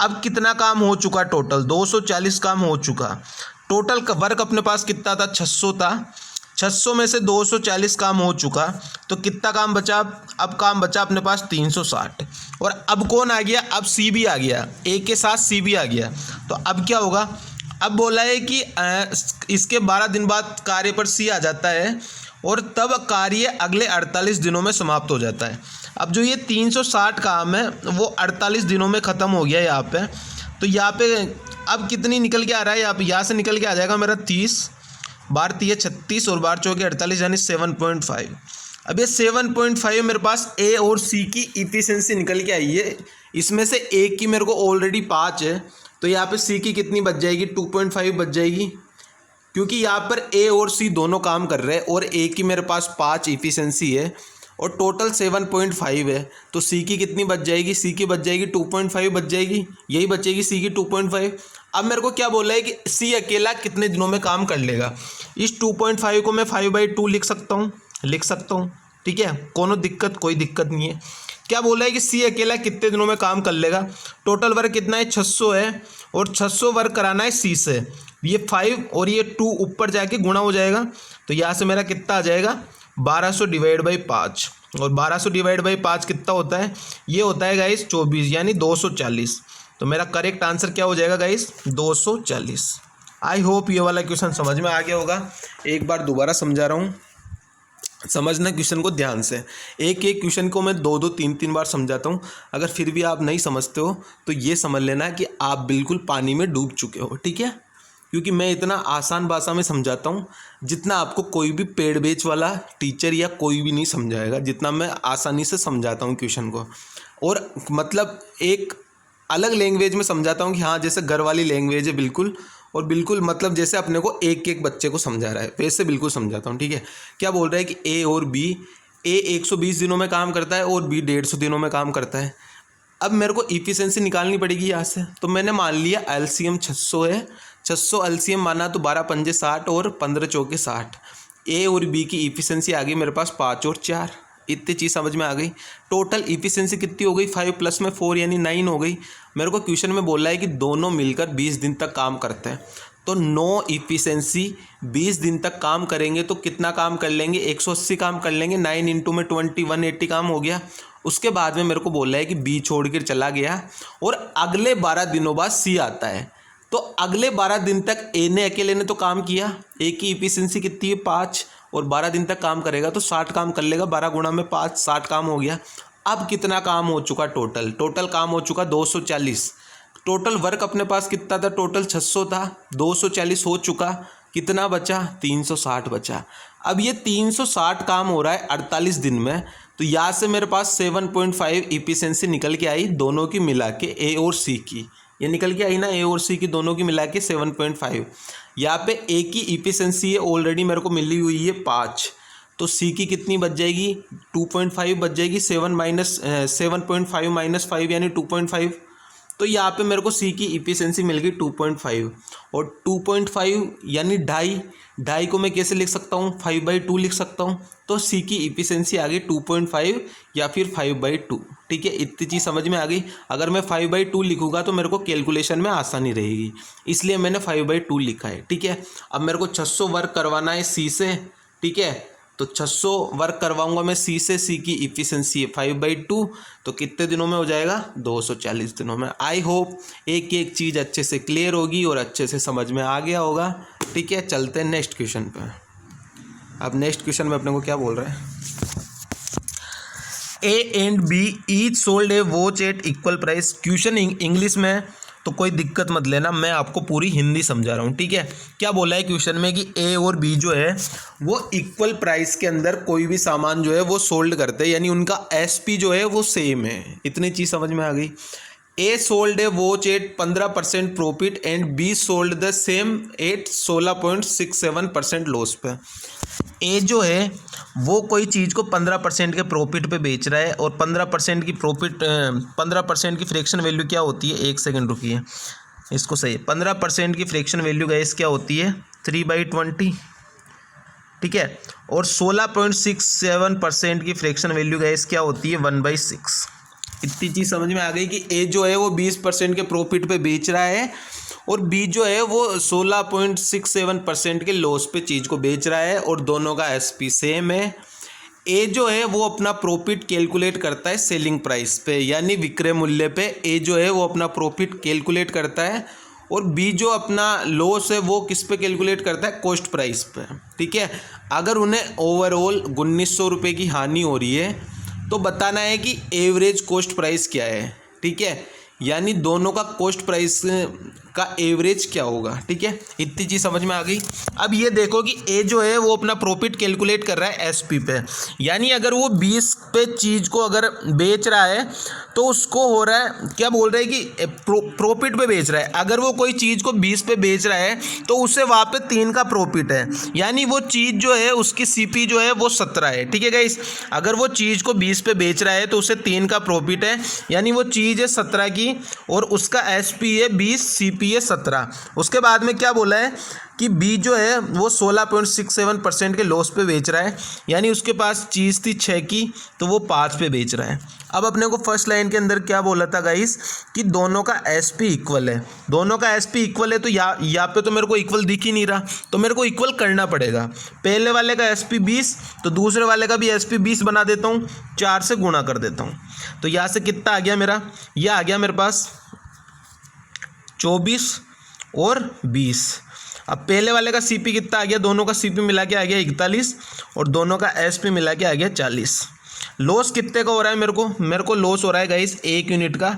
अब कितना काम हो चुका, टोटल 240 काम हो चुका। टोटल वर्क अपने पास कितना था, 600 था। 600 में से 240 काम हो चुका, तो कितना काम बचा, अब काम बचा अपने पास 360। और अब कौन आ गया, अब सी भी आ गया, ए के साथ सी भी आ गया। तो अब क्या होगा, अब बोला है कि इसके 12 दिन बाद कार्य पर सी आ जाता है, और तब कार्य अगले 48 दिनों में समाप्त हो जाता है। अब जो ये 360 काम है वो 48 दिनों में ख़त्म हो गया यहाँ पे। तो यहाँ पे अब कितनी निकल के आ रहा है, यहाँ से निकल के आ जाएगा मेरा 30, बार 3 36 और बार 4 48, यानी 7.5। अब ये 7.5 मेरे पास ए और सी की इफिशिएंसी निकल के आई है। इसमें से ए की मेरे को ऑलरेडी 5 है, तो यहाँ पे सी की कितनी बच जाएगी, 2.5 बच जाएगी। क्योंकि यहाँ पर ए और सी दोनों काम कर रहे हैं और ए की मेरे पास 5 इफिशिएंसी है और टोटल 7.5 है। तो सी की कितनी बच जाएगी, सी की बच जाएगी 2.5 बच जाएगी, यही बचेगी सी की 2.5। अब मेरे को क्या बोला है कि सी अकेला कितने दिनों में काम कर लेगा। इस 2.5 को मैं 5/2 लिख सकता हूँ, ठीक है, कोई दिक्कत नहीं है। क्या बोला है कि सी अकेला कितने दिनों में काम कर लेगा। टोटल वर्क कितना है, 600 है और 600 वर्क कराना है सी से। ये 5 और ये 2 ऊपर जाके गुणा हो जाएगा, तो यहाँ से मेरा कितना आ जाएगा 1200 डिवाइड बाई 5। और 1200 डिवाइड बाई 5 कितना होता है, ये होता है गाइस 24 यानी 240। तो मेरा करेक्ट आंसर क्या हो जाएगा गाइस 240। आई होप ये वाला क्वेश्चन समझ में आ गया होगा। एक बार दोबारा समझा रहा हूँ, समझना क्वेश्चन को ध्यान से। एक एक क्वेश्चन को मैं 2-2 3-3 बार समझाता हूँ। अगर फिर भी आप नहीं समझते हो तो ये समझ लेना कि आप बिल्कुल पानी में डूब चुके हो, ठीक है। क्योंकि मैं इतना आसान भाषा में समझाता हूँ जितना आपको कोई भी पेड़ बेच वाला टीचर या कोई भी नहीं समझाएगा, जितना मैं आसानी से समझाता हूँ क्वेश्चन को। और मतलब एक अलग लैंग्वेज में समझाता हूँ कि हाँ जैसे घर वाली लैंग्वेज है बिल्कुल, और बिल्कुल मतलब जैसे अपने को एक एक बच्चे को समझा रहा है वैसे बिल्कुल समझाता हूँ, ठीक है। क्या बोल रहा है कि ए और बी, ए 120 दिनों में काम करता है और बी 150 दिनों में काम करता है। अब मेरे को इफिशिएंसी निकालनी पड़ेगी यहाँ से, तो मैंने मान लिया एलसीएम 600 है। 600 एलसीएम माना तो 12 पंजे 60 और 15 चौके 60। ए और बी की इफिशिएंसी आ गई मेरे पास 5 और 4। इतनी चीज़ समझ में आ गई। टोटल इफिशिएंसी कितनी हो गई, 5 + में 4 यानी 9 हो गई। मेरे को क्वेश्चन में बोला है कि दोनों मिलकर 20 दिन तक काम करते हैं, तो नो इफिशिएंसी 20 दिन तक काम करेंगे तो कितना काम कर लेंगे, 180 काम कर लेंगे। 9 इंटू में 20 180 काम हो गया। उसके बाद में मेरे को बोला है कि बी छोड़ कर चला गया और अगले 12 दिनों बाद सी आता है। तो अगले 12 दिन तक ए ने अकेले ने तो काम किया, ए की इफिशिएंसी कितनी है 5, और 12 दिन तक काम करेगा तो 60 काम कर लेगा। 12 गुणा में 5 60 काम हो गया। अब कितना काम हो चुका, टोटल काम हो चुका 240। टोटल वर्क अपने पास कितना था, टोटल 600 था, 240 हो चुका, कितना बचा 360 बचा। अब ये 360 काम हो रहा है 48 दिन में, तो यहाँ से मेरे पास 7.5 इफिशिएंसी निकल के आई दोनों की मिला के, ए और सी की। ये निकल के आई ना ए और सी की दोनों की मिला के 7.5। यहाँ पे ए की इफिशिएंसी है ऑलरेडी मेरे को मिली हुई है 5, तो सी की कितनी बच जाएगी 2.5 बच जाएगी। 7.5 माइनस 5 यानी 2.5। तो यहाँ पे मेरे को सी की इफिशिएंसी मिल गई 2.5, और 2.5 यानी 2.5 को मैं कैसे लिख सकता हूँ 5/2 लिख सकता हूँ। तो सी की इफिशिएंसी आ गई 2.5 या फिर 5/2, ठीक है। इतनी चीज़ समझ में आ गई। अगर मैं 5/2 लिखूंगा तो मेरे को कैलकुलेशन में आसानी रहेगी, इसलिए मैंने 5/2 लिखा है, ठीक है। अब मेरे को 600 वर्क करवाना है सी से, ठीक है। तो 600 वर्क करवाऊंगा मैं सी से, सी की इफिशिएंसी है 5/2, तो कितने दिनों में हो जाएगा 240 दिनों में। आई होप एक एक चीज़ अच्छे से क्लियर होगी और अच्छे से समझ में आ गया होगा, ठीक है। चलते हैं नेक्स्ट क्वेश्चन पे। अब नेक्स्ट क्वेश्चन में अपने को क्या बोल रहा है, A and B each sold a watch at equal price. Question English में तो कोई दिक्कत मत लेना, मैं आपको पूरी हिंदी समझा रहा हूँ, ठीक है। क्या बोला है क्वेश्चन में कि ए और बी जो है वो इक्वल प्राइस के अंदर कोई भी सामान जो है वो सोल्ड करते हैं, यानी उनका एसपी जो है वो सेम है। इतनी चीज़ समझ में आ गई। A sold a watch at 15% profit and B sold the same at 16.67% loss पे। ए जो है वो कोई चीज़ को 15% के प्रॉफिट पे बेच रहा है, और 15% की प्रॉफिट 15% की फ्रैक्शन वैल्यू क्या होती है, 1 सेकंड रुकिए इसको सही। 15% की फ्रैक्शन वैल्यू गाइस क्या होती है 3/20, ठीक है। और 16.67% की फ्रैक्शन वैल्यू गाइस क्या होती है 1/6। इतनी चीज़ समझ में आ गई कि ए जो है वो 20% के प्रॉफिट पे बेच रहा है और बी जो है वो 16.67% के लॉस पे चीज़ को बेच रहा है, और दोनों का एसपी सेम है। ए जो है वो अपना प्रॉफिट कैलकुलेट करता है सेलिंग प्राइस पे, यानी विक्रय मूल्य पे ए जो है वो अपना प्रॉफिट कैलकुलेट करता है, और बी जो अपना लॉस है वो किस पे कैलकुलेट करता है कॉस्ट प्राइस पे, ठीक है। अगर उन्हें ओवरऑल 1900 रुपये की हानि हो रही है तो बताना है कि एवरेज कॉस्ट प्राइस क्या है, ठीक है। यानी दोनों का कॉस्ट प्राइस का एवरेज क्या होगा। ठीक है, इतनी चीज़ समझ में आ गई। अब ये देखो कि ए जो है वो अपना प्रॉफिट कैलकुलेट कर रहा है एसपी पे, यानी अगर वो 20 पे चीज़ को अगर बेच रहा है तो उसको हो रहा है, क्या बोल रहा है कि प्रॉफिट पे बेच रहा है। अगर वो कोई चीज़ को 20 पे बेच रहा है तो उससे वहाँ पे 3 का प्रॉफिट है, यानी वो चीज़ जो है उसकी सीपी जो है वो 17 है। ठीक है गाइस, अगर वो चीज़ को 20 पे बेच रहा है तो उससे 3 का प्रॉफिट है, यानी वो चीज़ है 17 की और उसका एसपी है 20, सीपी है 17। उसके बाद में क्या बोला है कि बी जो है वो 16.67% के लॉस पे बेच रहा है, यानी उसके पास चीज़ थी 6 की तो वो 5 पे बेच रहा है। अब अपने को फर्स्ट लाइन के अंदर क्या बोला था गाइस कि दोनों का एसपी इक्वल है, दोनों का एसपी इक्वल है, तो यहाँ पे तो मेरे को इक्वल दिख ही नहीं रहा, तो मेरे को इक्वल करना पड़ेगा। पहले वाले का एसपी 20 तो दूसरे वाले का भी एसपी 20 बना देता हूँ, 4 से गुणा कर देता हूँ। तो यहाँ से कितना आ गया मेरा, यह आ गया मेरे पास 24 और 20। अब पहले वाले का सीपी कितना आ गया, दोनों का सीपी मिला के आ गया 41 और दोनों का एसपी मिला के आ गया 40। लॉस कितने का हो रहा है मेरे को लॉस हो रहा है गाइस 1 यूनिट का।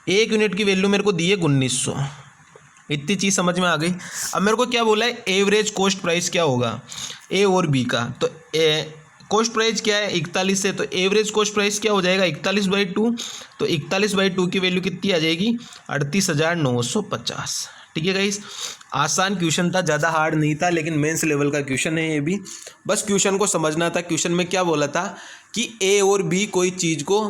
1 यूनिट की वैल्यू मेरे को दी है 1900। इतनी चीज़ समझ में आ गई। अब मेरे को क्या बोला है, एवरेज कॉस्ट प्राइस क्या होगा ए और बी का। तो कॉस्ट प्राइस क्या है 41 है, तो एवरेज कॉस्ट प्राइस क्या हो जाएगा 41/2। तो 41/2 की वैल्यू कितनी आ जाएगी 38,950। ठीक है गाइस, आसान क्वेश्चन था, ज़्यादा हार्ड नहीं था, लेकिन मेंस लेवल का क्वेश्चन है ये भी। बस क्वेश्चन को समझना था। क्वेश्चन में क्या बोला था कि ए और बी कोई चीज़ को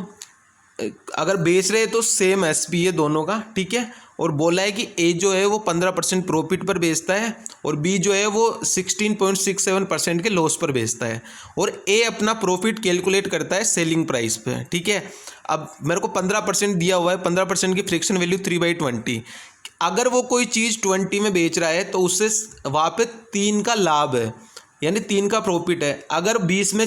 अगर बेच रहे तो सेम एसपी है दोनों का। ठीक है, और बोला है कि ए जो है वो 15% प्रॉफिट पर बेचता है और बी जो है वो 16.67% के लॉस पर बेचता है, और ए अपना प्रॉफिट कैलकुलेट करता है सेलिंग प्राइस पे। ठीक है, अब मेरे को 15% दिया हुआ है, 15% की फ्रिक्शन वैल्यू 3/20। अगर वो कोई चीज़ 20 में बेच रहा है तो उससे वहाँ पे 3 का लाभ है, यानी 3 का प्रॉफिट है। अगर 20 में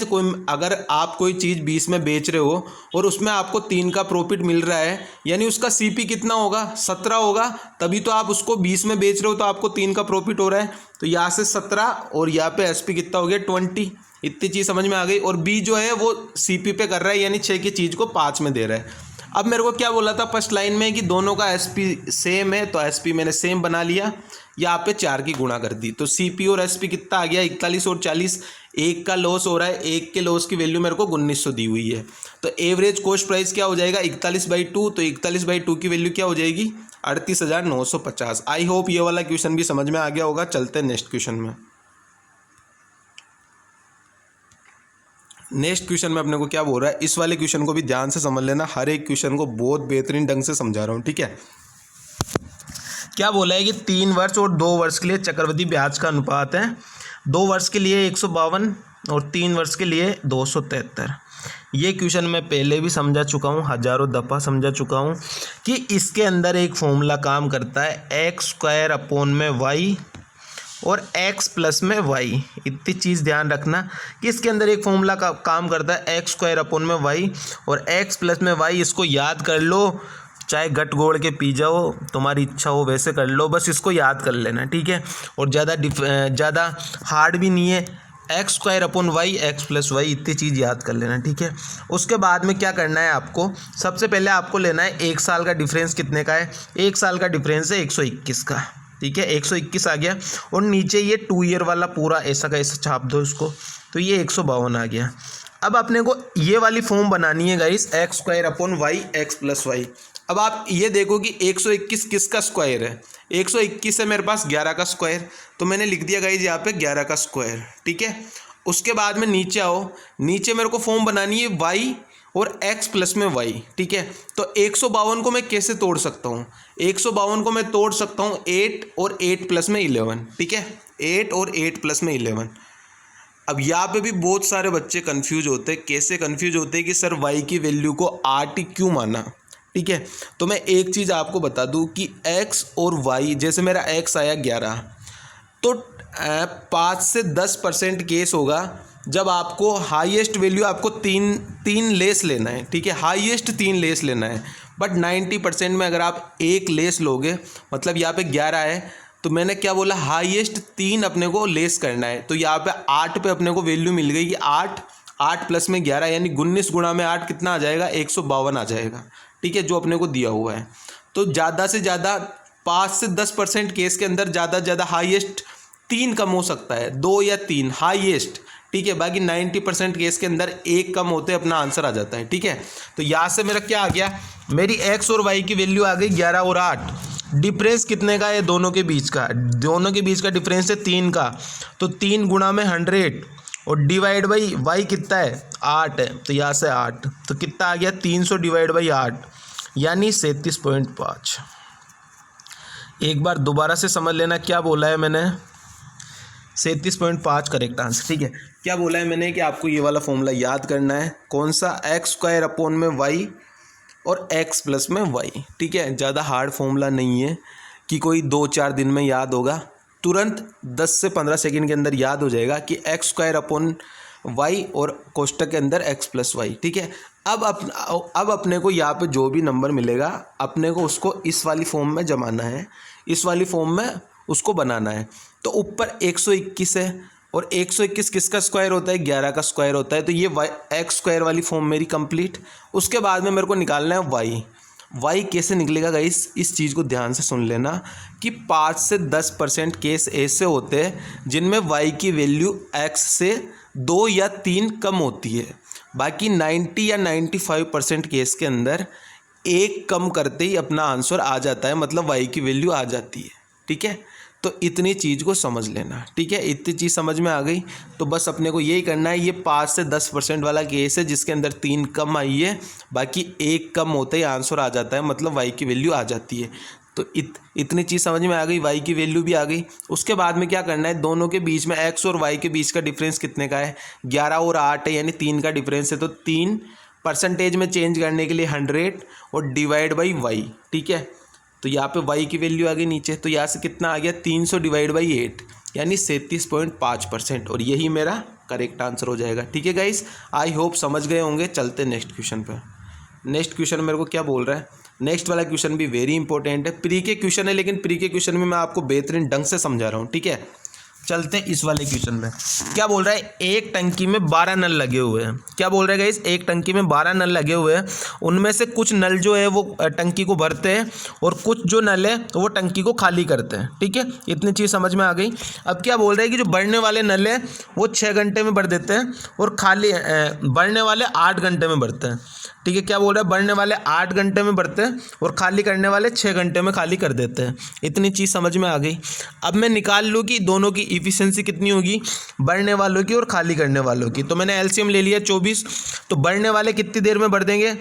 अगर आप कोई चीज़ 20 में बेच रहे हो और उसमें आपको 3 का प्रॉफिट मिल रहा है, यानी उसका सीपी कितना होगा 17 होगा, तभी तो आप उसको 20 में बेच रहे हो तो आपको 3 का प्रॉफिट हो रहा है। तो यहाँ से 17 और यहाँ पे एसपी कितना हो गया 20। इतनी चीज़ समझ में आ गई। और बी जो है वो सीपी पे कर रहा है, यानी 6 की चीज़ को 5 में दे रहा है। अब मेरे को क्या बोला था फर्स्ट लाइन में कि दोनों का एसपी सेम है, तो एसपी मैंने सेम बना लिया, यहाँ पे 4 की गुणा कर दी। तो सीपी और एसपी कितना आ गया 41 और 40। एक का लॉस हो रहा है, एक के लॉस की वैल्यू मेरे को 1900 दी हुई है। तो एवरेज कॉस्ट प्राइस क्या हो जाएगा 41/2। तो 41/2 की वैल्यू क्या हो जाएगी 38,950। आई होप ये वाला क्वेश्चन भी समझ में आ गया होगा। चलते हैं नेक्स्ट क्वेश्चन में। नेक्स्ट क्वेश्चन में अपने को क्या बोल रहा है, इस वाले क्वेश्चन को भी ध्यान से समझ लेना, हर एक क्वेश्चन को बहुत बेहतरीन ढंग से समझा रहा हूँ। ठीक है, क्या बोला है कि 3 वर्ष और 2 वर्ष के लिए चक्रवृद्धि ब्याज का अनुपात है 2 वर्ष के लिए 152 और 3 वर्ष के लिए 273। ये क्वेश्चन मैं पहले भी समझा चुका हूँ, हज़ारों दफ़ा समझा चुका हूँ कि इसके अंदर एक फॉर्मूला काम करता है x² और x प्लस में y। इतनी चीज़ ध्यान रखना कि इसके अंदर एक फॉर्मूला का काम करता है x² और x प्लस में y। इसको याद कर लो, चाहे गट गोड़ के पी जाओ, तुम्हारी इच्छा हो वैसे कर लो, बस इसको याद कर लेना। ठीक है, और ज़्यादा हार्ड भी नहीं है, x² x प्लस y, इतनी चीज़ याद कर लेना। ठीक है, उसके बाद में क्या करना है आपको, सबसे पहले आपको लेना है 1 साल का डिफरेंस कितने का है। 1 साल का डिफरेंस है 121 का। ठीक है, 121 आ गया, और नीचे ये 2 ईयर वाला पूरा ऐसा का ऐसा छाप दो इसको, तो ये 152 आ गया। अब अपने को ये वाली फॉर्म बनानी है guys x² x plus y। अब आप ये देखो कि 121 किसका स्क्वायर है, 121 है मेरे पास 11 का स्क्वायर, तो मैंने लिख दिया गाइस यहाँ पे 11 का स्क्वायर। ठीक है, उसके बाद में नीचे आओ, नीचे मेरे को फॉर्म बनानी है y और x प्लस में y। ठीक है, तो 152 को मैं कैसे तोड़ सकता हूँ, 152 को मैं तोड़ सकता हूँ 8 और 8 प्लस में 11। ठीक है, 8 और 8 प्लस में 11। अब यहाँ पे भी बहुत सारे बच्चे कंफ्यूज होते हैं। कैसे कंफ्यूज होते हैं कि सर y की वैल्यू को 8 ही क्यों माना। ठीक है, तो मैं एक चीज़ आपको बता दूं कि x और y, जैसे मेरा x आया 11, तो 5 से 10% केस होगा जब आपको हाईएस्ट वैल्यू आपको तीन लेस लेना है। ठीक है, हाईएस्ट 3 लेस लेना है, बट 90% में अगर आप 1 लेस लोगे, मतलब यहाँ पे 11 है, तो मैंने क्या बोला हाईएस्ट 3 अपने को लेस करना है। तो यहाँ पे 8 पे अपने को वैल्यू मिल गई कि 8 प्लस में 11, यानी 19 गुणा में 8 कितना आ जाएगा 152 आ जाएगा। ठीक है, जो अपने को दिया हुआ है। तो ज़्यादा से ज़्यादा 5 से 10% केस के अंदर ज़्यादा से ज़्यादा हाईएस्ट 3 कम हो सकता है, 2 या 3 हाईएस्ट, ठीक है। बाकी 90% केस के अंदर 1 कम होते अपना आंसर आ जाता है, ठीक है। तो यहाँ से मेरा क्या आ गया, मेरी x और y की वैल्यू आ गई 11 और 8। डिफरेंस कितने का है दोनों के बीच का, दोनों के बीच का डिफरेंस है 3 का, तो 3 गुणा में 100 और डिवाइड बाई y कितना है 8 है, तो यहाँ से 8, तो कितना आ गया 300 डिवाइड बाई 8 यानी 37.5। एक बार दोबारा से समझ लेना क्या बोला है मैंने, 37.5 करेक्ट आंसर, ठीक है। क्या बोला है मैंने कि आपको ये वाला फॉर्मूला याद करना है, कौन सा, x² अपॉन में y और x प्लस में y, ठीक है। ज़्यादा हार्ड फॉर्मूला नहीं है कि कोई 2-4 दिन में याद होगा, तुरंत 10 से 15 सेकंड के अंदर याद हो जाएगा कि x² अपॉन y और कोष्टक के अंदर x प्लस वाई, ठीक है। अब अपने को यहाँ पे जो भी नंबर मिलेगा अपने को उसको इस वाली फॉर्म में जमाना है, इस वाली फॉर्म में उसको बनाना है। तो ऊपर 121 है और 121 किसका स्क्वायर होता है, 11 का स्क्वायर होता है, तो ये x² वाली फॉर्म मेरी कंप्लीट। उसके बाद में मेरे को निकालना है y कैसे निकलेगा गाइस, इस चीज़ को ध्यान से सुन लेना कि 5 से 10% केस ऐसे होते हैं जिनमें y की वैल्यू x से 2 या 3 कम होती है। बाकी 90 या 95% केस के अंदर 1 कम करते ही अपना आंसर आ जाता है, मतलब y की वैल्यू आ जाती है, ठीक है। तो इतनी चीज़ को समझ लेना, ठीक है। इतनी चीज़ समझ में आ गई तो बस अपने को यही करना है, ये 5 से 10% वाला केस है जिसके अंदर 3 कम आई है, बाकी 1 कम होते ही आंसर आ जाता है, मतलब y की वैल्यू आ जाती है। तो इतनी चीज़ समझ में आ गई, y की वैल्यू भी आ गई। उसके बाद में क्या करना है, दोनों के बीच में x और y के बीच का डिफरेंस कितने का है, 11 और 8 है, यानी 3 का डिफरेंस है, तो 3 परसेंटेज में चेंज करने के लिए 100 और डिवाइड बाई y, ठीक है। तो यहाँ पे y की वैल्यू आ गई नीचे, तो यहाँ से कितना आ गया 300 डिवाइड बाई 8 यानी 37.5%, और यही मेरा करेक्ट आंसर हो जाएगा, ठीक है गाइस। आई होप समझ गए होंगे। चलते नेक्स्ट क्वेश्चन पे। नेक्स्ट क्वेश्चन मेरे को क्या बोल रहा है, नेक्स्ट वाला क्वेश्चन भी वेरी इंपॉर्टेंट है, प्री के क्वेश्चन है, लेकिन प्री के क्वेश्चन में मैं आपको बेहतरीन ढंग से समझा रहा हूँ, ठीक है। चलते हैं इस वाले क्वेश्चन में। क्या बोल रहा है, एक टंकी में 12 नल लगे हुए हैं। क्या बोल रहा है गाइस, एक टंकी में 12 नल लगे हुए हैं, उनमें से कुछ नल जो है वो टंकी को भरते हैं और कुछ जो नल है वो टंकी को खाली करते हैं, ठीक है। इतनी चीज़ समझ में आ गई। अब क्या बोल रहा है कि जो बढ़ने वाले नल है वो 6 घंटे में भर देते हैं और खाली बढ़ने वाले 8 घंटे में भरते हैं, ठीक है। क्या बोल रहा है, बढ़ने वाले 8 घंटे में भरते हैं और खाली करने वाले 6 घंटे में खाली कर देते हैं। इतनी चीज़ समझ में आ गई। अब मैं निकाल लूँ कि दोनों की इफिशिएंसी कितनी होगी, बढ़ने वालों की और खाली करने वालों की। तो मैंने एलसीएम ले लिया 24, तो बढ़ने वाले कितनी देर में भर देंगे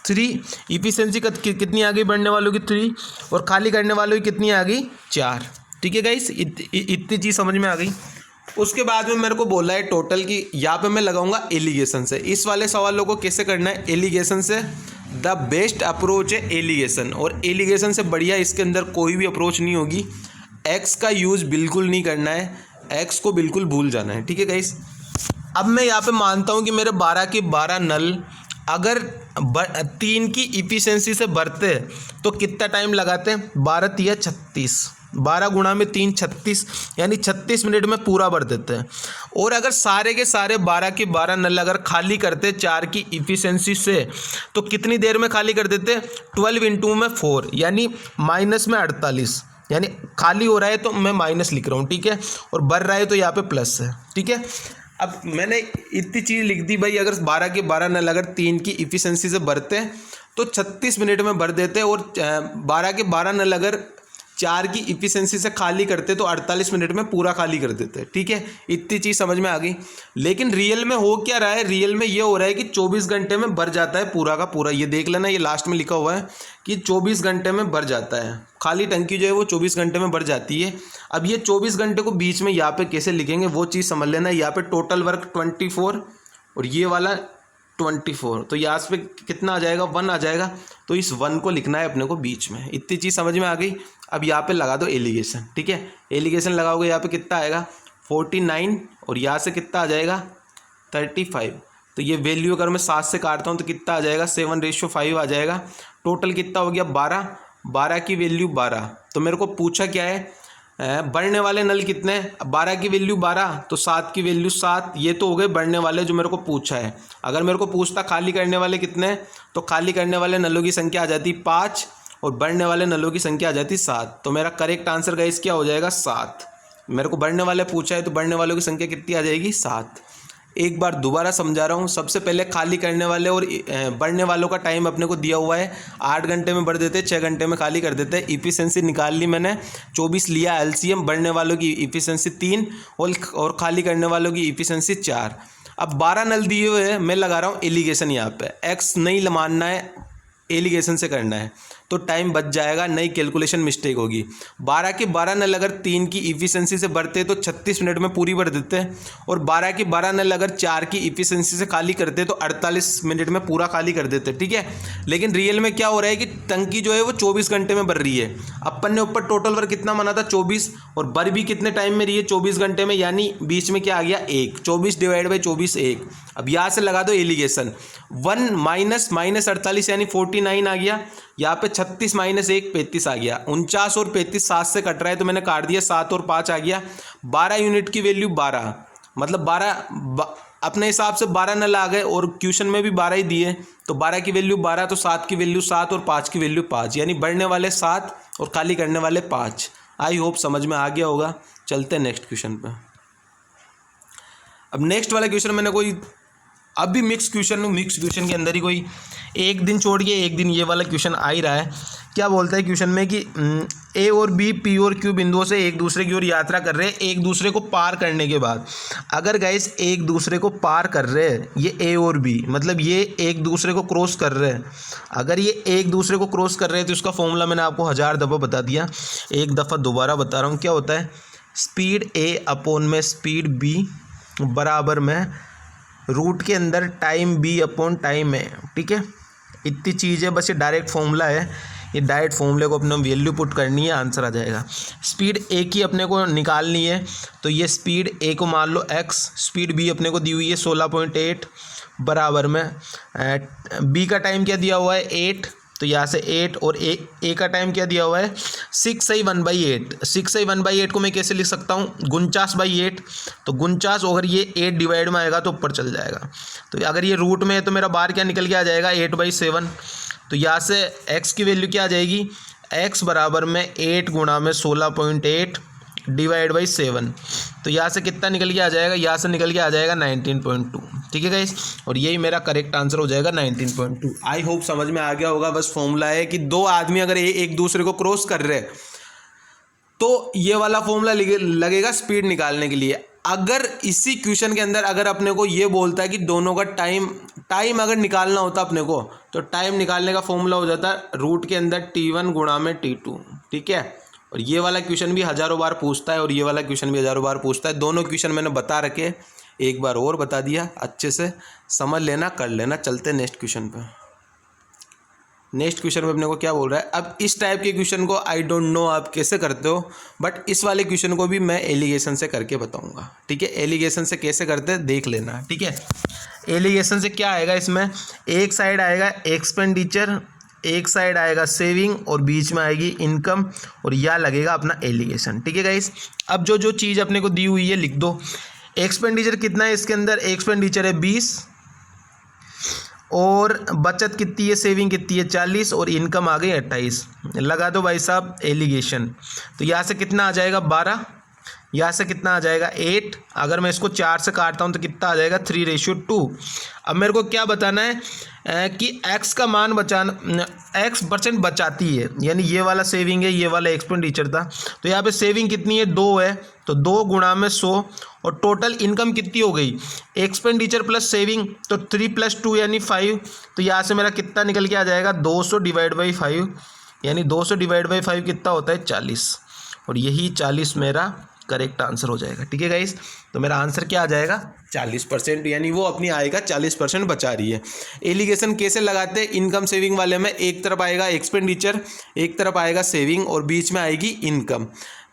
3, इफिशिएंसी कितनी आ गई बढ़ने वालों की 3, और खाली करने वालों की कितनी आ गई 4, ठीक है गाइस। इतनी चीज़ समझ में आ गई। उसके बाद में मेरे को बोला है टोटल की, यहाँ पे मैं लगाऊंगा एलिगेशन से। इस वाले सवालों को कैसे करना है, एलिगेशन से। द बेस्ट अप्रोच है एलिगेशन, और एलिगेशन से बढ़िया इसके अंदर कोई भी अप्रोच नहीं होगी। एक्स का यूज़ बिल्कुल नहीं करना है, एक्स को बिल्कुल भूल जाना है, ठीक है गाइस। अब मैं यहाँ पे मानता हूँ कि मेरे 12 के 12 नल अगर 3 की इफिशिएंसी से भरते तो कितना टाइम लगाते हैं, 12 तिया 36, 12 गुणा में 3 36, यानी 36 मिनट में पूरा भर देते हैं। और अगर सारे के सारे 12 के 12 नल अगर खाली करते 4 की इफिशिएंसी से तो कितनी देर में खाली कर देते, 12 इंटू में 4 यानी माइनस में 48, यानी खाली हो रहा है तो मैं माइनस लिख रहा हूँ, ठीक है, और भर रहा है तो यहाँ पे प्लस है, ठीक है। अब मैंने इतनी चीज़ लिख दी भाई, अगर 12 के 12 नल अगर 3 की इफिशिएंसी से भरते हैं तो 36 मिनट में भर देते हैं, और 12 के 12 नल अगर 4 की इफिशिएंसी से खाली करते तो 48 मिनट में पूरा खाली कर देते, ठीक है। इतनी चीज़ समझ में आ गई। लेकिन रियल में हो क्या रहा है, रियल में ये हो रहा है कि 24 घंटे में भर जाता है पूरा का पूरा। ये देख लेना, ये लास्ट में लिखा हुआ है कि 24 घंटे में भर जाता है, खाली टंकी जो है वो 24 घंटे में भर जाती है। अब ये 24 घंटे को बीच में यहाँ पे कैसे लिखेंगे वो चीज़ समझ लेना। यहाँ पे टोटल वर्क 24 और ये वाला 24, तो यहाँ पे कितना आ जाएगा 1 आ जाएगा, तो इस 1 को लिखना है अपने को बीच में। इतनी चीज़ समझ में आ गई। अब यहाँ पे लगा दो एलिगेशन, ठीक है। एलिगेशन लगाओगे यहाँ पे कितना आएगा 49, और यहाँ से कितना आ जाएगा 35। तो ये वैल्यू अगर मैं 7 से काटता हूँ तो कितना आ जाएगा 7:5 आ जाएगा। टोटल कितना हो गया 12, 12 की वैल्यू 12। तो मेरे को पूछा क्या है, बढ़ने वाले नल कितने, 12 की वैल्यू 12 तो 7 की वैल्यू 7। ये तो हो गए बढ़ने वाले जो मेरे को पूछा है। अगर मेरे को पूछता खाली करने वाले कितने, तो खाली करने वाले नलों की संख्या आ जाती 5, और बढ़ने वाले नलों की संख्या आ जाती 7। तो मेरा करेक्ट आंसर गाइस क्या हो जाएगा 7। मेरे को बढ़ने वाले पूछा है तो बढ़ने वालों की संख्या कितनी आ जाएगी 7। एक बार दोबारा समझा रहा हूँ। सबसे पहले खाली करने वाले और बढ़ने वालों का टाइम अपने को दिया हुआ है, 8 घंटे में बढ़ देते, 6 घंटे में खाली कर देते। इफिशिएंसी निकाल ली मैंने, 24 लिया एलसीएम। बढ़ने वालों की इफिशिएंसी 3 और खाली करने वालों की इफिशिएंसी 4। अब 12 नल दिए हुए हैं, मैं लगा रहा हूँ एलिगेशन। यहाँ पे एक्स नहीं मानना है, एलिगेशन से करना है, तो टाइम बच जाएगा, नई कैलकुलेशन मिस्टेक होगी। 12 के 12 नल अगर 3 की इफिशिएंसी से भरते तो 36 मिनट में पूरी भर देते हैं, और 12 के 12 नल अगर 4 की इफिशिएंसी से खाली करते तो 48 मिनट में पूरा खाली कर देते, ठीक है। लेकिन रियल में क्या हो रहा है कि टंकी जो है वो 24 घंटे में भर रही है। अपन ने ऊपर टोटल वर्क कितना माना था 24, और भर भी कितने टाइम में रही है 24 घंटे में, यानी बीच में क्या आ गया 1। 24 डिवाइड बाई 24 1। अब यहाँ से लगा दो एलिगेशन। 1 माइनस 48 यानी 49 आ गया। यहाँ पे 36 माइनस 1 35 आ गया। 49 और 35 7 से कट रहा है तो मैंने काट दिया, 7 और 5 आ गया। 12 यूनिट की वैल्यू 12, मतलब 12 अपने हिसाब से 12 नल आ गए, और क्वेश्चन में भी 12 ही दिए, तो 12 की वैल्यू 12, तो 7 की वैल्यू 7 और 5 की वैल्यू 5, यानी बढ़ने वाले 7 और खाली करने वाले 5। आई होप समझ में आ गया होगा। चलते हैं नेक्स्ट क्वेश्चन पे। अब नेक्स्ट वाला क्वेश्चन मैंने कोई अभी मिक्स क्वेश्चन के अंदर ही कोई एक दिन छोड़ के एक दिन ये वाला क्वेश्चन आ ही रहा है। क्या बोलता है क्वेश्चन में कि ए और बी पी और क्यू बिंदुओं से एक दूसरे की ओर यात्रा कर रहे हैं, एक दूसरे को पार करने के बाद अगर गाइस एक दूसरे को पार कर रहे हैं, ये ए और बी, मतलब ये एक दूसरे को क्रॉस कर रहे हैं, अगर ये एक दूसरे को क्रॉस कर रहे हैं तो इसका फॉर्मूला मैंने आपको 1000 दफ़ा बता दिया, एक दफ़ा दोबारा बता रहा हूँ। क्या होता है, स्पीड ए अपॉन में स्पीड बी बराबर में रूट के अंदर टाइम बी अपॉन टाइम ए, ठीक है। इतनी चीज़ है, बस ये डायरेक्ट फॉर्मूला है, ये डायरेक्ट फॉर्मूले को अपने वैल्यू पुट करनी है, आंसर आ जाएगा। स्पीड ए की अपने को निकालनी है, तो ये स्पीड ए को मान लो x, स्पीड बी अपने को दी हुई है 16.8 बराबर में बी का टाइम क्या दिया हुआ है 8, तो यहाँ से 8, और ए का टाइम क्या दिया हुआ है 6/1/8। 6/1/8 को मैं कैसे लिख सकता हूँ 49/8, तो 49 अगर ये 8 डिवाइड में आएगा तो ऊपर चल जाएगा, तो अगर ये रूट में है तो मेरा बाहर क्या निकल के आ जाएगा 8/7। तो यहाँ से x की वैल्यू क्या आ जाएगी, x बराबर में 8 गुणा में 16.8 डिवाइड बाई 7, तो यहाँ से कितना निकल के आ जाएगा, यहाँ से निकल के आ जाएगा 19.2, ठीक है गाइस, और यही मेरा करेक्ट आंसर हो जाएगा 19.2। आई होप समझ में आ गया होगा। बस फॉर्मूला है कि दो आदमी अगर एक दूसरे को क्रॉस कर रहे हैं तो ये वाला फॉर्मूला लगेगा स्पीड निकालने के लिए। अगर इसी क्वेश्चन के अंदर अगर अपने को ये बोलता है कि दोनों का टाइम अगर निकालना होता अपने को, तो टाइम निकालने का फॉर्मूला हो जाता है रूट के अंदर T1 गुणा में T2, ठीक है। और ये वाला क्वेश्चन भी हज़ारों बार पूछता है और ये वाला क्वेश्चन भी हज़ारों बार पूछता है। दोनों क्वेश्चन मैंने बता रखे, एक बार और बता दिया, अच्छे से समझ लेना, कर लेना। चलते नेक्स्ट क्वेश्चन पे। नेक्स्ट क्वेश्चन में अपने को क्या बोल रहा है, अब इस टाइप के क्वेश्चन को आई डोंट नो आप कैसे करते हो, बट इस वाले क्वेश्चन को भी मैं एलिगेशन से करके बताऊंगा, ठीक है। एलिगेशन से कैसे करते हैं देख लेना, ठीक है। एलिगेशन से क्या आएगा, इसमें एक साइड आएगा एक्सपेंडिचर, एक साइड आएगा सेविंग, और बीच में आएगी इनकम, और यह लगेगा अपना एलिगेशन, ठीक है गाइस। अब जो जो चीज़ अपने को दी हुई है लिख दो। एक्सपेंडिचर कितना है इसके अंदर, एक्सपेंडिचर है 20, और बचत कितनी है, सेविंग कितनी है 40, और इनकम आ गई 28। लगा दो भाई साहब एलिगेशन। तो यहाँ से कितना आ जाएगा 12, यहाँ से कितना आ जाएगा 8, अगर मैं इसको 4 से काटता हूँ तो कितना आ जाएगा 3:2। अब मेरे को क्या बताना है कि x का मान बचाना, x% बचाती है, यानी ये वाला सेविंग है, ये वाला एक्सपेंडिचर था। तो यहाँ पे सेविंग कितनी है 2 है, तो 2 गुणा में 100, और टोटल इनकम कितनी हो गई, एक्सपेंडिचर प्लस सेविंग, तो 3 + 2 यानी 5। तो यहाँ से मेरा कितना निकल के आ जाएगा 200 डिवाइड बाई 5, यानी 200 डिवाइड बाई 5 कितना होता है 40, और यही 40 मेरा करेक्ट आंसर हो जाएगा, ठीक है गाइस। तो मेरा आंसर क्या आ जाएगा 40%, यानी वो अपनी आय का 40% बचा रही है। एलिगेशन कैसे लगाते हैं, इनकम सेविंग वाले में एक तरफ आएगा एक्सपेंडिचर, एक तरफ आएगा सेविंग, और बीच में आएगी इनकम।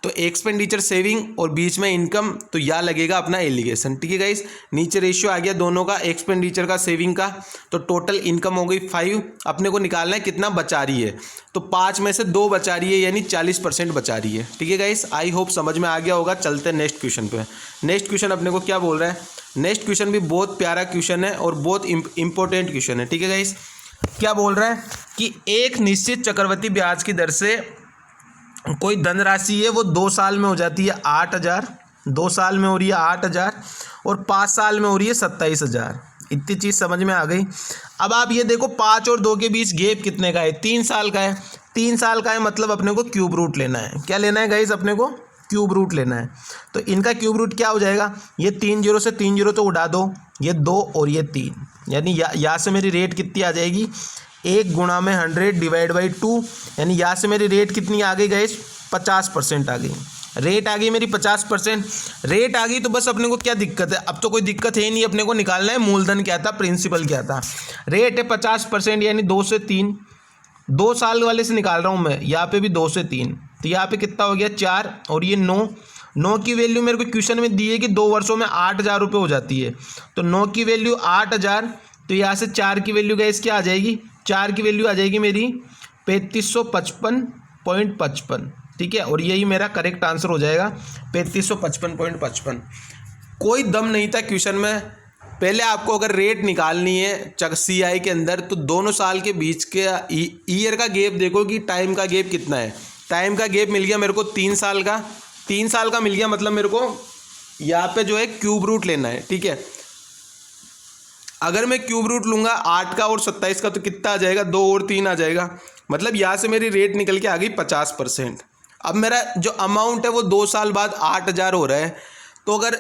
तो एक्सपेंडिचर सेविंग और बीच में इनकम, तो यह लगेगा अपना एलिगेशन, ठीक है गाइस। नीचे रेशियो आ गया दोनों का, एक्सपेंडिचर का सेविंग का, तो टोटल इनकम हो गई 5। अपने को निकालना है कितना बचा रही है, तो 5 में से 2 बचा रही है, यानी 40% बचा रही है, ठीक है गाइस। आई होप समझ में आ गया होगा। चलते हैं नेक्स्ट क्वेश्चन पे। नेक्स्ट क्वेश्चन अपने को क्या बोल रहा है, नेक्स्ट क्वेश्चन भी बहुत प्यारा क्वेश्चन है और बहुत इंपॉर्टेंट क्वेश्चन है, ठीक है गाइस। क्या बोल रहा है कि एक निश्चित चक्रवृद्धि ब्याज की दर से कोई धनराशि है वो 2 साल में हो जाती है 8,000, 2 साल में हो रही है 8,000 और 5 साल में हो रही है 27,000। इतनी चीज़ समझ में आ गई। अब आप ये देखो 5 और 2 के बीच गैप कितने का है, 3 साल का है। 3 साल का है मतलब अपने को क्यूब रूट लेना है। क्या लेना है गाइस, अपने को क्यूब रूट लेना है। तो इनका क्यूब रूट क्या हो जाएगा, ये 3 जीरो से 3 जीरो तो उड़ा दो, ये 2 और ये 3, यानी यहाँ से मेरी रेट कितनी आ जाएगी 1 गुणा में 100 डिवाइड बाई 2, यानी यहाँ से मेरी रेट कितनी आ गई गाइस 50% आ गई। रेट आ गई मेरी 50%। रेट आ गई तो बस अपने को क्या दिक्कत है, अब तो कोई दिक्कत है नहीं, अपने को निकालना है मूलधन क्या था, प्रिंसिपल क्या था। रेट है 50% यानी 2 से 3, 2 साल वाले से निकाल रहा हूँ मैं, यहाँ पे भी 2 से 3, तो यहाँ पे कितना हो गया 4 और ये 9। 9 की वैल्यू मेरे को क्वेश्चन में दी है कि 2 वर्षों में 8,000 रुपये हो जाती है, तो 9 की वैल्यू 8,000, तो यहाँ से 4 की वैल्यू गाइस क्या आ जाएगी, 4 की वैल्यू आ जाएगी मेरी 3555.55, ठीक है। और यही मेरा करेक्ट आंसर हो जाएगा 3555.55। कोई दम नहीं था क्वेश्चन में। पहले आपको अगर रेट निकालनी है CI के अंदर तो दोनों साल के बीच के ईयर का गैप देखो कि टाइम का गैप कितना है। टाइम का गैप मिल गया मेरे को 3 साल का, 3 साल का मिल गया, मतलब मेरे को यहाँ पे जो है क्यूब रूट लेना है, ठीक है। अगर मैं क्यूब रूट लूँगा 8 का और 27 का तो कितना आ जाएगा, 2 और 3 आ जाएगा, मतलब यहाँ से मेरी रेट निकल के आ गई 50%। अब मेरा जो अमाउंट है वो 2 साल बाद 8,000 हो रहा है, तो अगर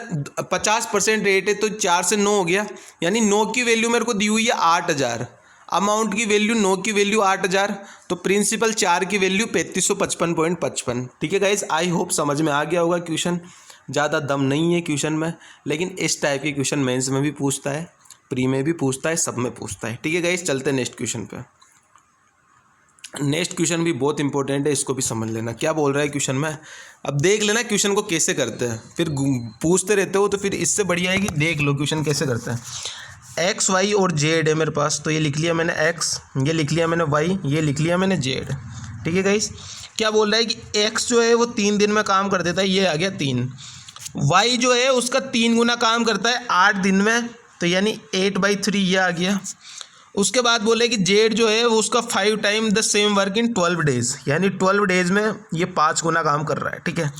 50% रेट है तो 4 से 9 हो गया, यानी 9 की वैल्यू मेरे को दी हुई है 8,000, अमाउंट की वैल्यू 9 की वैल्यू 8,000, तो प्रिंसिपल 4 की वैल्यू 3555.55। ठीक है गाइस, आई होप समझ में आ गया होगा क्वेश्चन। ज़्यादा दम नहीं है क्वेश्चन में, लेकिन इस टाइप के क्वेश्चन मेंस में भी पूछता है, प्री में भी पूछता है, सब में पूछता है। ठीक है गाइस, चलते हैं नेक्स्ट क्वेश्चन पे। नेक्स्ट क्वेश्चन भी बहुत इंपॉर्टेंट है, इसको भी समझ लेना क्या बोल रहा है क्वेश्चन में। अब देख लेना क्वेश्चन को कैसे करते हैं, फिर पूछते रहते हो तो फिर इससे बढ़िया है कि देख लो क्वेश्चन कैसे करते हैं। एक्स वाई और जेड है मेरे पास, तो ये लिख लिया मैंने एक्स, ये लिख लिया मैंने वाई, ये लिख लिया मैंने जेड। ठीक है गाइस, क्या बोल रहा है कि एक्स जो है वो 3 दिन में काम कर देता है, ये आ गया 3। वाई जो है उसका 3 गुना काम करता है 8 दिन में, तो यानी 8/3 ये आ गया। उसके बाद बोले कि जेड जो है वो उसका 5 time the same work in 12 days, यानी 12 डेज में ये 5 गुना काम कर रहा है। ठीक है,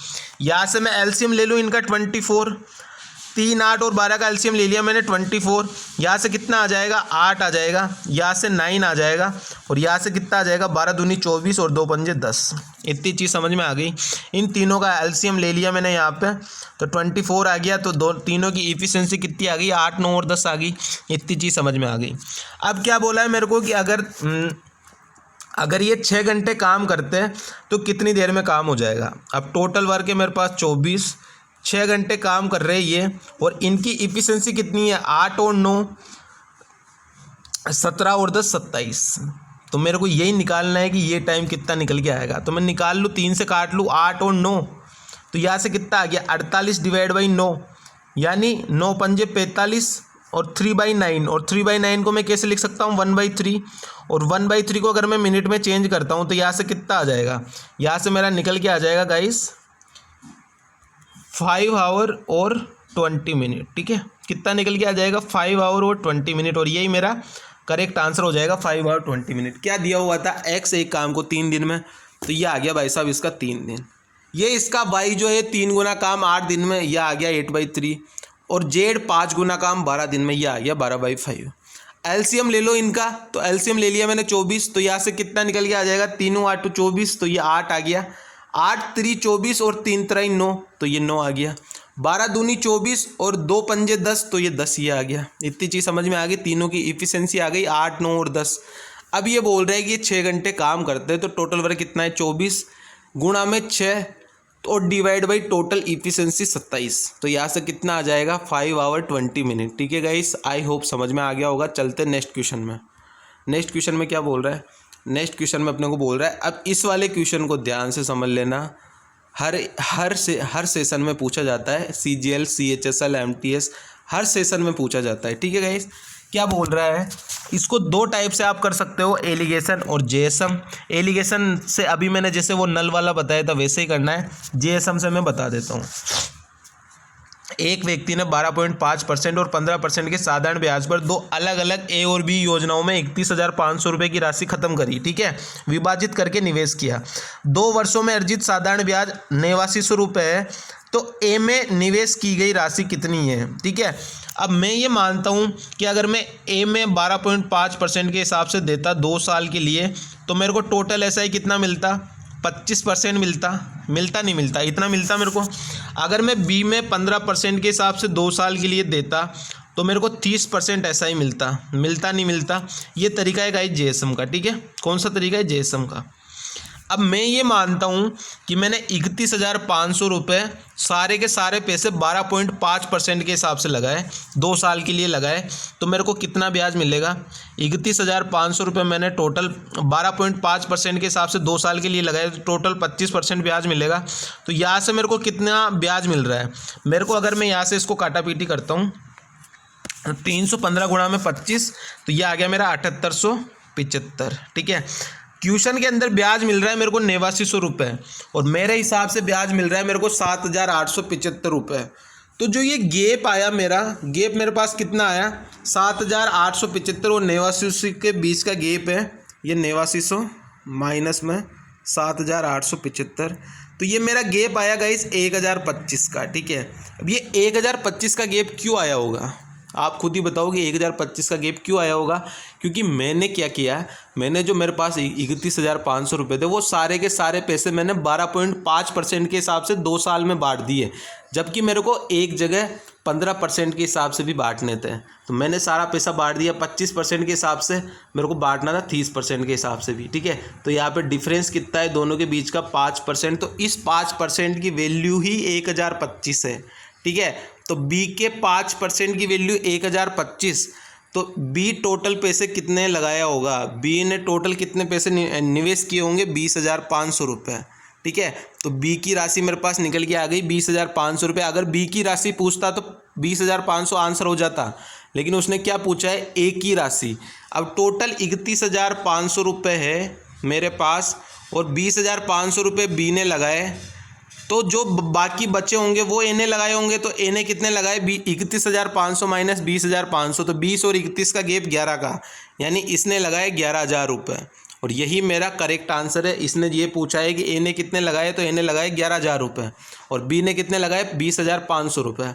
यहाँ से मैं एलसीएम ले लूँ इनका 24, 3, 8 और 12 का एलसीएम ले लिया मैंने 24। यहाँ से कितना आ जाएगा 8 आ जाएगा, यहाँ से 9 आ जाएगा, और यहाँ से कितना आ जाएगा 12 दूनी 24 और 2 पंजे 10। इतनी चीज़ समझ में आ गई। इन तीनों का एलसीएम ले लिया मैंने यहाँ पे, तो 24 आ गया, तो तीनों की इफिशिएंसी कितनी आ गई 8, 9 और 10 आ गई। इतनी चीज़ समझ में आ गई। अब क्या बोला है मेरे को कि अगर ये 6 घंटे काम करते हैं तो कितनी देर में काम हो जाएगा। अब टोटल वर्क है मेरे पास 24, 6 घंटे काम कर रहे हैं ये, और इनकी इफिशिएंसी कितनी है 8 और 9, 17 और 10 27। तो मेरे को यही निकालना है कि ये टाइम कितना निकल के आएगा। तो मैं निकाल लूँ, 3 से काट लूँ 8 और 9, तो यहाँ से कितना आ गया 48 डिवाइड बाई 9, यानी 9 पंजे 45 और 3/9, और 3/9 को मैं कैसे लिख सकता हूँ 1/3, और 1/3 को अगर मैं मिनट में चेंज करता हूँ तो यहाँ से कितना आ जाएगा, यहाँ से मेरा निकल के आ जाएगा गाइस 5 आवर और 20 मिनट। ठीक है, कितना निकल के आ जाएगा 5 आवर और 20 मिनट, और यही मेरा करेक्ट आंसर हो जाएगा 5 आवर 20 मिनट। क्या दिया हुआ था एक्स एक काम को 3 दिन में, तो ये आ गया भाई साहब इसका 3 दिन। ये इसका वाई जो है 3 गुना काम 8 दिन में, यह आ गया 8/3, और जेड 5 गुना काम 12 दिन में, यह आ गया 12/5। एलसीएम ले लो इनका, तो एलसीएम ले लिया मैंने 24, तो यहाँ से कितना निकल के आ जाएगा 3 8 24, तो ये 8 आ गया, 8 3 24 और 3 3 9, तो ये 9 आ गया, 12 दूनी 24 और 2 पंजे 10, तो ये 10 ये आ गया। इतनी चीज़ समझ में आ गई, तीनों की इफिशिएंसी आ गई 8 9 और 10। अब ये बोल रहे हैं कि ये 6 घंटे काम करते हैं, तो टोटल वर्क कितना है 24 गुणा में 6 और डिवाइड बाई टोटल इफिशिएंसी 27, तो यहाँ से कितना आ जाएगा 5 आवर 20 मिनट। ठीक है गाइस, आई होप समझ में आ गया होगा। चलते हैं नेक्स्ट क्वेश्चन में। नेक्स्ट क्वेश्चन में क्या बोल रहा है, नेक्स्ट क्वेश्चन में अपने को बोल रहा है, अब इस वाले क्वेश्चन को ध्यान से समझ लेना, हर सेशन में पूछा जाता है, CGL CHSL MTS हर सेशन में पूछा जाता है। ठीक है गाइस, क्या बोल रहा है, इसको 2 टाइप से आप कर सकते हो, एलिगेशन और जेएसएम। एलिगेशन से अभी मैंने जैसे वो नल वाला बताया था वैसे ही करना है, जेएसएम से मैं बता देता हूँ। एक व्यक्ति ने 12.5% और 15% के साधारण ब्याज पर दो अलग अलग ए और बी योजनाओं में 31,500 रुपये की राशि खत्म करी, ठीक है, विभाजित करके निवेश किया। 2 वर्षों में अर्जित साधारण ब्याज 8900 रुपये है, तो ए में निवेश की गई राशि कितनी है, ठीक है। अब मैं ये मानता हूँ कि अगर मैं ए में 12.5% के हिसाब से देता 2 साल के लिए, तो मेरे को टोटल एसआई कितना मिलता, 25% मिलता नहीं मिलता, इतना मिलता मेरे को। अगर मैं बी में 15% के हिसाब से 2 साल के लिए देता तो मेरे को 30% एसआई मिलता नहीं मिलता। ये तरीका है गाइस जेएसएम का, ठीक है। कौन सा तरीका है, जेएसएम का। अब मैं ये मानता हूँ कि मैंने 31,500 रुपये सारे के सारे पैसे 12.5% के हिसाब से लगाए, 2 साल के लिए लगाए, तो मेरे को कितना ब्याज मिलेगा। 31,500 रुपये मैंने टोटल 12.5% के हिसाब से 2 साल के लिए लगाए, तो टोटल 25% ब्याज मिलेगा। तो यहाँ से मेरे को कितना ब्याज मिल रहा है, मेरे को अगर मैं यहाँ से इसको काटा पीटी करता हूँ 315 गुणा में 25, तो ये आ गया मेरा 7875, ठीक है। क्वेश्चन के अंदर ब्याज मिल रहा है मेरे को 8900 रुपये और मेरे हिसाब से ब्याज मिल रहा है मेरे को 7,875 रुपये। तो जो ये गैप आया गैप मेरे पास कितना आया, 7,875 और 8900 के बीच का गैप है ये 8900 माइनस में 7,875, तो ये मेरा गैप आया गाइस 1,025 का, ठीक है। अब ये 1,025 का गैप क्यों आया होगा, आप खुद ही बताओगे 1,025 का गैप क्यों आया होगा। क्योंकि मैंने क्या किया, मैंने जो मेरे पास 31,500 रुपये थे वो सारे के सारे पैसे मैंने 12.5% के हिसाब से 2 साल में बांट दिए, जबकि मेरे को एक जगह 15% के हिसाब से भी बांटने थे। तो मैंने सारा पैसा बांट दिया, 25% के हिसाब से मेरे को बांटना था, 30% के हिसाब से भी, ठीक है। तो यहाँ पे डिफरेंस कितना है दोनों के बीच का, 5%। तो इस 5% की वैल्यू ही 1,025 है, ठीक है। तो बी के 5% की वैल्यू 1,025, तो बी टोटल पैसे कितने लगाया होगा, बी ने टोटल कितने पैसे निवेश किए होंगे, 20,500 रुपये, ठीक है। तो बी की राशि मेरे पास निकल के आ गई 20,500 रुपये। अगर बी की राशि पूछता तो 20,500 आंसर हो जाता, लेकिन उसने क्या पूछा है, ए की राशि। अब टोटल 31,500 रुपये है मेरे पास और 20,500 रुपये बी ने लगाए, तो जो बाकी बचे होंगे वो ए ने लगाए होंगे। तो ए ने कितने लगाए, 31,500 माइनस 20,500, तो 20 और 31 का गैप 11 का, यानी इसने लगाए 11,000 रुपये। और यही मेरा करेक्ट आंसर है। इसने ये पूछा है कि ए ने कितने लगाए, तो ए ने लगाए 11,000 रुपये और बी ने कितने लगाए 20,500 रुपये।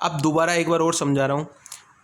अब दोबारा एक बार और समझा रहा हूँ,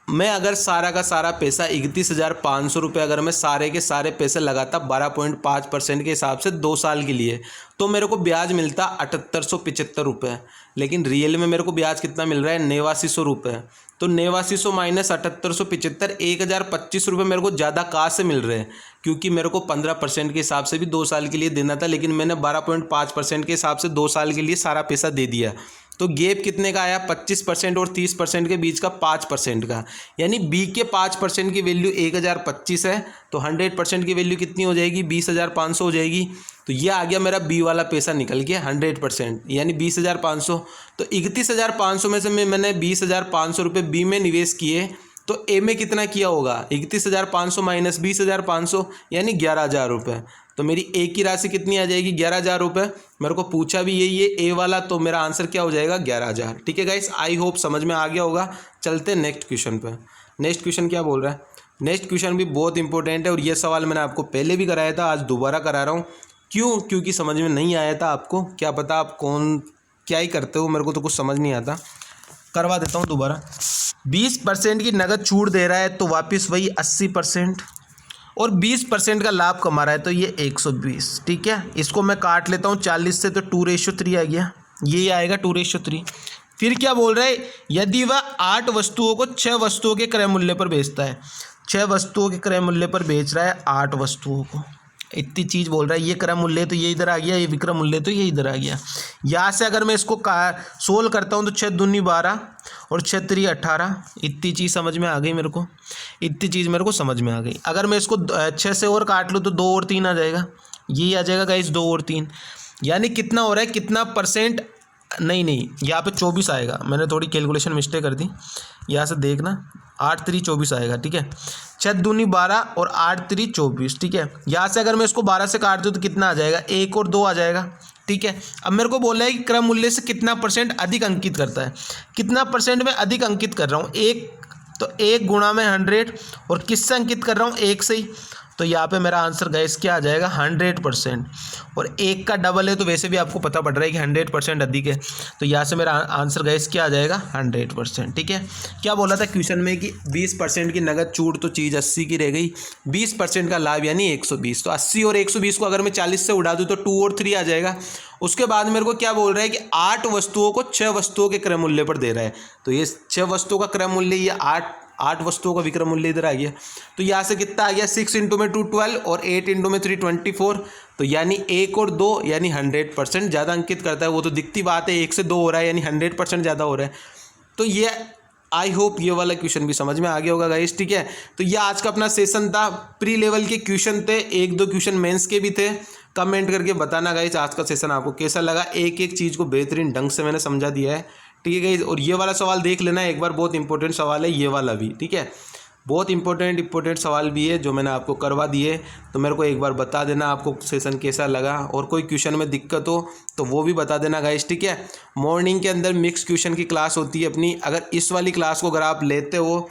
मैं अगर सारा का सारा पैसा 31,500 रुपये अगर मैं सारे के सारे पैसे लगाता 12.5% के हिसाब से 2 साल के लिए, तो मेरे को ब्याज मिलता 7875 रुपये। लेकिन रियल में मेरे को ब्याज कितना मिल रहा है, 8900 रुपये। तो 8900 माइनस 7875, 1,025 रुपये मेरे को ज़्यादा कहाँ से मिल रहे हैं, क्योंकि मेरे को 15% के हिसाब से भी 2 साल के लिए देना था, लेकिन मैंने 12.5% के हिसाब से 2 साल के लिए सारा पैसा दे दिया। तो गैप कितने का आया, 25% और 30% के बीच का 5% का, यानी बी के 5% की वैल्यू 1,025 है, तो 100% की वैल्यू कितनी हो जाएगी, 20,500 हो जाएगी। तो ये आ गया मेरा बी वाला पैसा निकल गया 100%, यानी 20,500। तो 31,500 में से मैंने 20,500 रुपये बी में निवेश किए, तो ए में कितना किया होगा, 31,500 माइनस 20,500 यानी 11,000 रुपये। तो मेरी ए की राशि कितनी आ जाएगी, 11,000 रुपये। मेरे को पूछा भी यही है ए वाला, तो मेरा आंसर क्या हो जाएगा, 11,000। ठीक है गाइस, आई होप समझ में आ गया होगा। चलते नेक्स्ट क्वेश्चन पे। नेक्स्ट क्वेश्चन क्या बोल रहा है, नेक्स्ट क्वेश्चन भी बहुत इंपॉर्टेंट है और ये सवाल मैंने आपको पहले भी कराया था, आज दोबारा करा रहा हूँ। क्यों, क्योंकि समझ में नहीं आया था आपको, क्या पता आप क्या ही करते हो, मेरे को तो कुछ समझ नहीं आता। करवा देता हूँ दोबारा। 20% की नगद छूट दे रहा है तो वापस वही 80%, और 20% का लाभ कमा रहा है तो ये 120। ठीक है, इसको मैं काट लेता हूँ 40 से, तो 2:3 आ गया, यही आएगा 2:3। फिर क्या बोल रहा है, यदि वह 8 वस्तुओं को 6 वस्तुओं के क्रय मूल्य पर बेचता है, 6 वस्तुओं के क्रय मूल्य पर बेच रहा है 8 वस्तुओं को, इतनी चीज़ बोल रहा है। ये क्रय मूल्य तो ये इधर आ गया, ये विक्रय मूल्य तो ये इधर आ गया। यहाँ से अगर मैं इसको सोल्व करता हूँ तो 6 दूनी 12 और 6 3 18, इतनी चीज़ समझ में आ गई मेरे को, इतनी चीज़ मेरे को समझ में आ गई। अगर मैं इसको 6 से और काट लूँ तो 2 और 3 आ जाएगा, यही आ जाएगा गाइस 2 और 3, यानी कितना हो रहा है, कितना परसेंट, नहीं यहाँ पे 24 आएगा, मैंने थोड़ी कैलकुलेशन मिस्टेक कर दी, यहाँ से देखना, 8 3 24 आएगा। ठीक है, 6 दूनी 12 और 8 3 24। ठीक है, यहाँ से अगर मैं इसको 12 से काट दूँ तो कितना आ जाएगा, 1 और 2 आ जाएगा। ठीक है। अब मेरे को बोला है कि क्रम मूल्य से कितना परसेंट अधिक अंकित करता है, कितना परसेंट में अधिक अंकित कर रहा हूँ, 1, तो 1 गुणा में 100, और किससे अंकित कर रहा हूँ, 1 से ही। तो यहाँ पे मेरा आंसर गाइस क्या आ जाएगा, 100%। और 1 का डबल है तो वैसे भी आपको पता पड़ रहा है कि 100% अधिक है, तो यहाँ से मेरा आंसर गाइस क्या आ जाएगा, 100%। ठीक है। क्या बोला था क्वेश्चन में कि 20% की नगद छूट तो चीज़ 80 की रह गई, 20% का लाभ यानी 120। तो 80 और 120 को अगर मैं 40 से उड़ा दूँ तो 2 और 3 आ जाएगा। उसके बाद मेरे को क्या बोल रहा है कि 8 वस्तुओं को 6 वस्तुओं के क्रम मूल्य पर दे रहा है। तो ये 6 वस्तुओं का क्रम मूल्य, ये 8 वस्तुओं का विक्रम मूल्य इधर आ गया। तो यहाँ से कितना आ गया, 6 × में 2 12 और 8 × में 3 24। तो यानी 1 और 2 यानी 100% ज़्यादा अंकित करता है। वो तो दिखती बात है, 1 से 2 हो रहा है यानी 100% ज़्यादा हो रहा है। तो ये आई होप ये वाला क्वेश्चन भी समझ में आ गया होगा गाइस। ठीक है। तो ये आज का अपना सेशन था, प्री लेवल के क्वेश्चन थे, 1-2 क्वेश्चन मेंस के भी थे। कमेंट करके बताना गाइस आज का सेशन आपको कैसा लगा। एक एक चीज़ को बेहतरीन ढंग से मैंने समझा दिया है। ठीक है गाइस। और ये वाला सवाल देख लेना एक बार, बहुत इंपॉर्टेंट सवाल है ये वाला भी। ठीक है, बहुत इंपॉर्टेंट सवाल भी है जो मैंने आपको करवा दिए। तो मेरे को एक बार बता देना आपको सेशन कैसा लगा, और कोई क्वेश्चन में दिक्कत हो तो वो भी बता देना गाइस। ठीक है। मॉर्निंग के अंदर मिक्स क्वेश्चन की क्लास होती है अपनी। अगर इस वाली क्लास को अगर आप लेते हो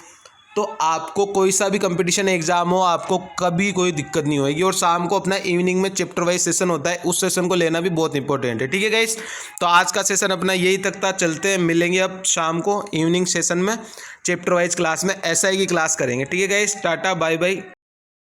तो आपको कोई सा भी कंपटीशन एग्जाम हो, आपको कभी कोई दिक्कत नहीं होगी। और शाम को अपना इवनिंग में चैप्टर वाइज सेशन होता है, उस सेशन को लेना भी बहुत इंपॉर्टेंट है। ठीक है गाइस। तो आज का सेशन अपना यही तक था। चलते हैं, मिलेंगे अब शाम को इवनिंग सेशन में चैप्टर वाइज क्लास में, एसआई की क्लास करेंगे। ठीक है गाइस, टाटा बाय बाय।